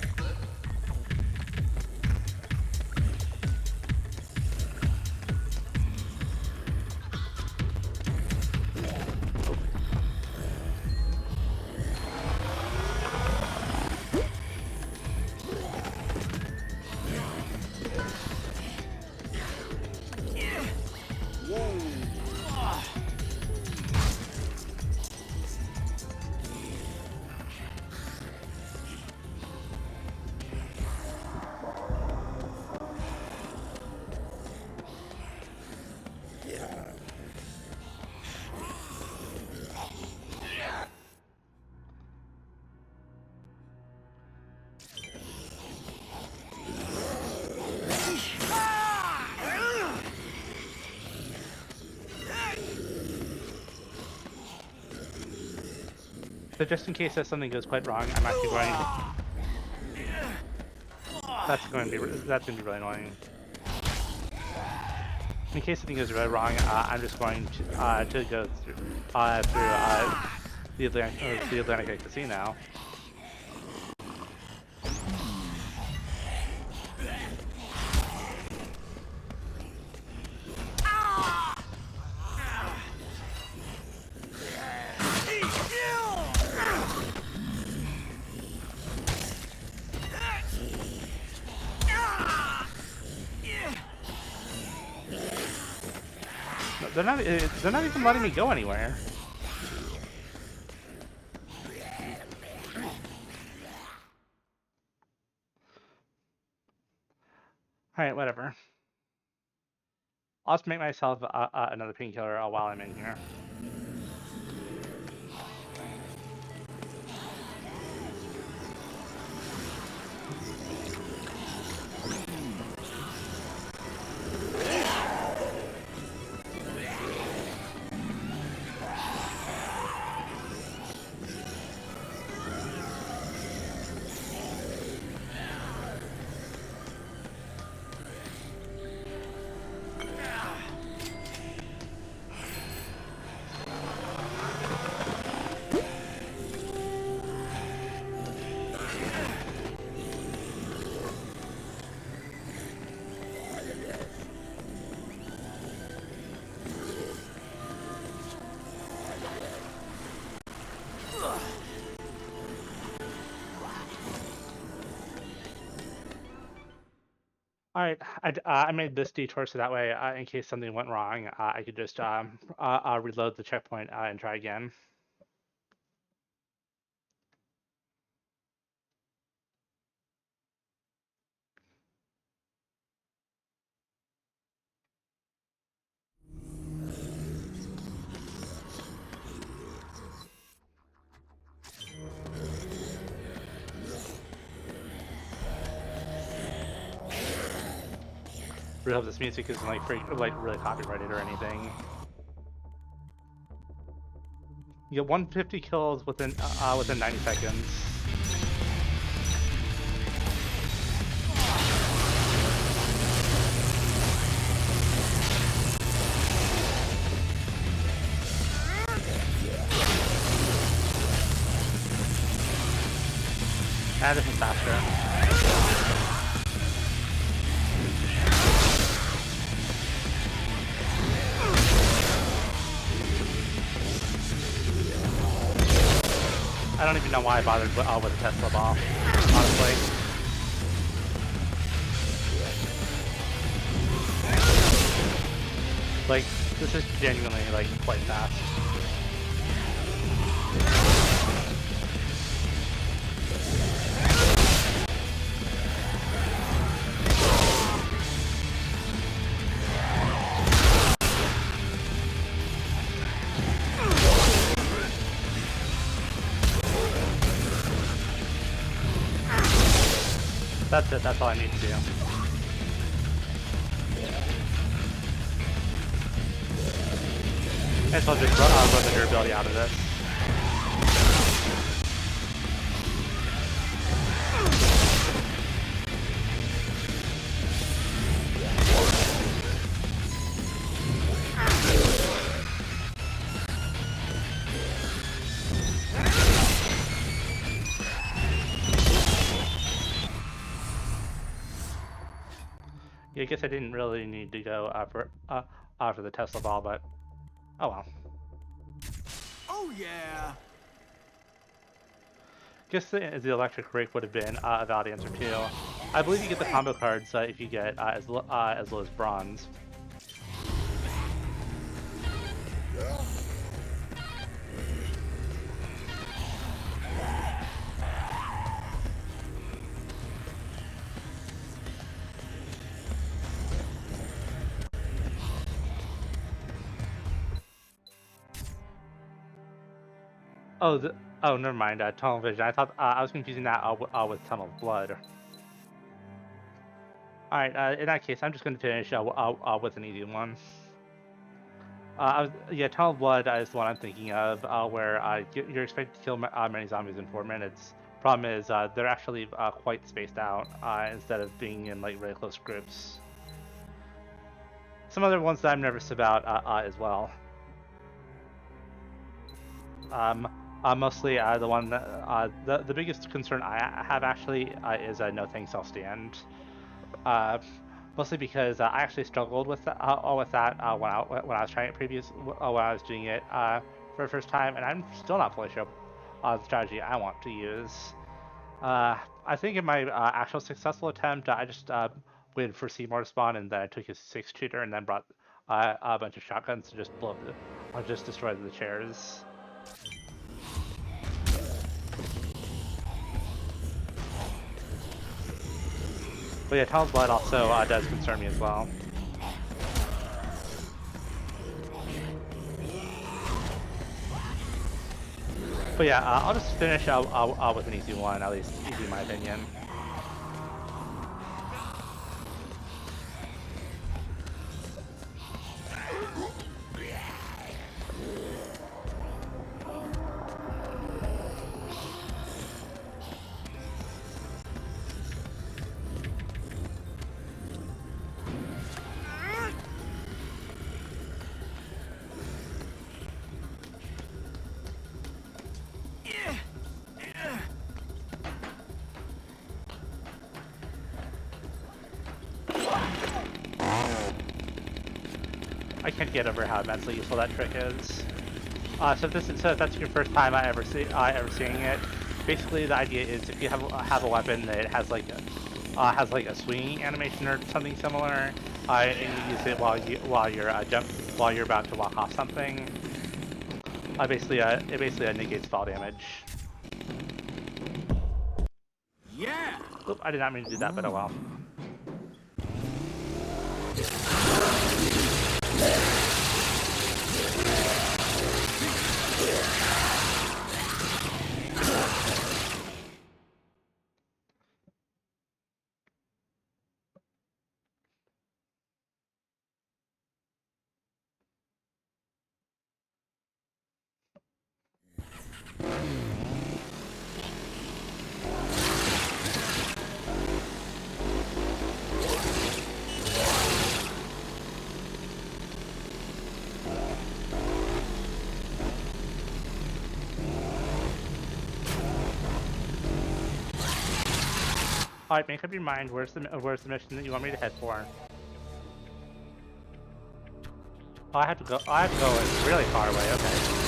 So just in case something goes quite wrong, I'm actually going. That's going to be really annoying. In case something goes really wrong, I'm just going to go through the Atlantic Casino. They're not even letting me go anywhere. All right, whatever. I'll just make myself another painkiller while I'm in here. All right, I made this detour so that way, in case something went wrong, I could just reload the checkpoint and try again. Really hope this music isn't like really copyrighted or anything. You get 150 kills within 90 seconds. And this is faster. I don't even know why I bothered with a Tesla ball, honestly. Like, this is genuinely, like, quite fast. That's it, that's all I need to do. I guess I'll just run the durability out of this. Yeah, I guess I didn't really need to go for the Tesla ball, but oh well. Oh yeah. Guess the electric rake would have been a valid answer too. I believe you get the combo cards if you get as low as bronze. Oh, never mind. Tunnel vision. I thought I was confusing that with tunnel of blood. All right. In that case, I'm just going to finish with an easy one. Yeah, Tunnel of Blood is the one I'm thinking of, where you're expected to kill many zombies in 4 minutes. Problem is, they're actually quite spaced out instead of being in like really close groups. Some other ones that I'm nervous about as well. Um, Mostly the one that the biggest concern I have actually is no thanks I'll stand. Uh, Mostly because I actually struggled with that when I was trying it when I was doing it for the first time, and I'm still not fully sure the strategy I want to use. I think in my actual successful attempt, I just waited for Seymour to spawn, and then I took his 6-shooter and then brought a bunch of shotguns to just or just destroy the chairs. But yeah, Tunnel's Blood also does concern me as well. But yeah, I'll just finish with an easy one, at least easy in my opinion. I can't get over how immensely useful that trick is. So if that's your first time ever seeing it, basically the idea is if you have a weapon that has like a swinging animation or something similar, and you use it while you're about to walk off something. It basically negates fall damage. Yeah! Oop, I did not mean to do that, but oh well. Alright, make up your mind. Where's the mission that you want me to head for? Oh, I have to go. I have to go really far away. Okay.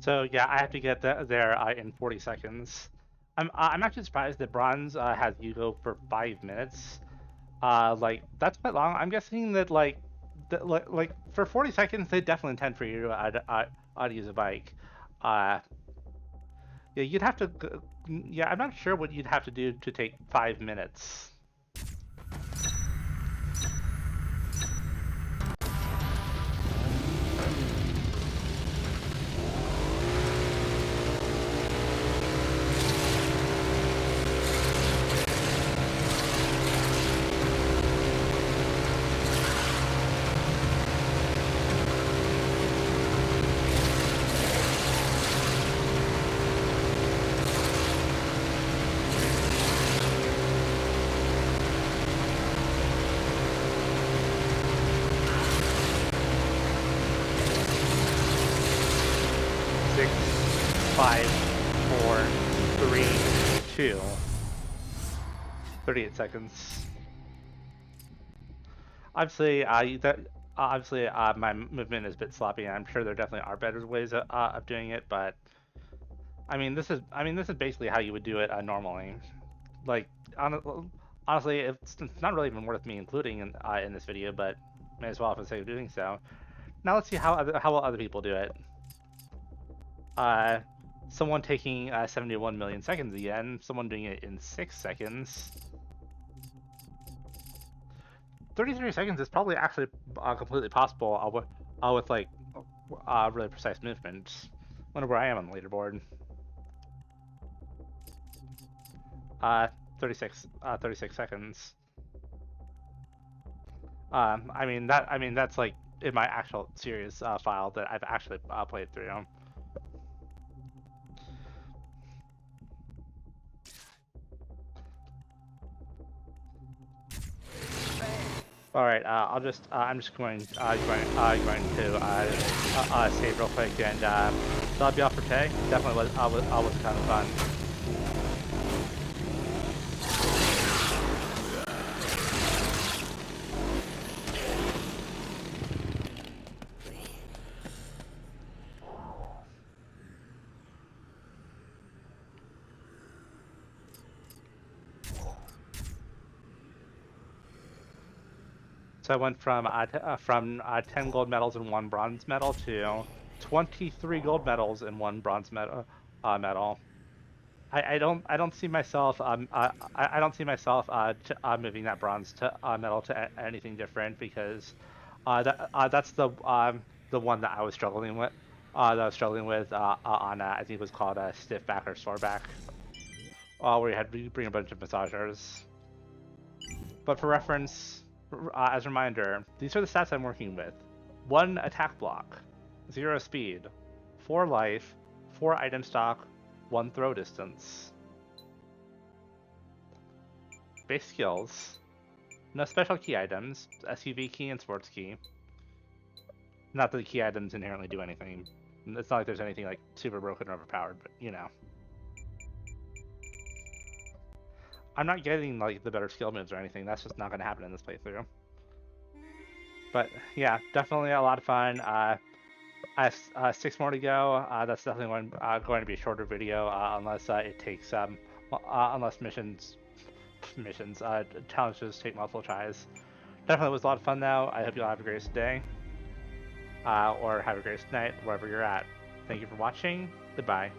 So yeah, I have to get there in 40 seconds. I'm actually surprised that Bronze has you go for 5 minutes. Like that's quite long. I'm guessing that like for 40 seconds they definitely intend for you to use a bike. Uh, yeah, you'd have to. Yeah, I'm not sure what you'd have to do to take 5 minutes. 6, 5, 4, 3, 2. 38 seconds. Obviously, obviously my movement is a bit sloppy, and I'm sure there definitely are better ways of doing it. But I mean this is basically how you would do it normally. Like honestly, it's not really even worth me including in this video, but may as well for the sake of doing so. Now let's see how other people do it. Someone taking 71 million seconds again. Someone doing it in 6 seconds. 33 seconds is probably actually completely possible with like really precise movement. Wonder where I am on the leaderboard. 36 seconds. I mean that's like in my actual series file that I've actually played through. All right, I'm just going to save real quick, and that'll be all for today. Definitely was kind of fun. So I went from 10 gold medals and 1 bronze medal to 23 gold medals and 1 bronze medal. I don't see myself I don't see myself moving that bronze medal to anything different, because that's the one that I was struggling with on I think it was called stiff back or sore back, where you had to bring a bunch of massagers. But for reference, as a reminder, these are the stats I'm working with: 1 attack block, 0 speed, 4 life, 4 item stock, 1 throw distance. Base skills: no special key items, SUV key and sports key. Not that the key items inherently do anything. It's not like there's anything like super broken or overpowered, but you know. I'm not getting like the better skill moves or anything. That's just not going to happen in this playthrough. But yeah, definitely a lot of fun. I have 6 more to go. That's definitely going to be a shorter video, unless it takes unless challenges take multiple tries. Definitely was a lot of fun though. I hope you'll have a great day, or have a great night wherever you're at. Thank you for watching. Goodbye.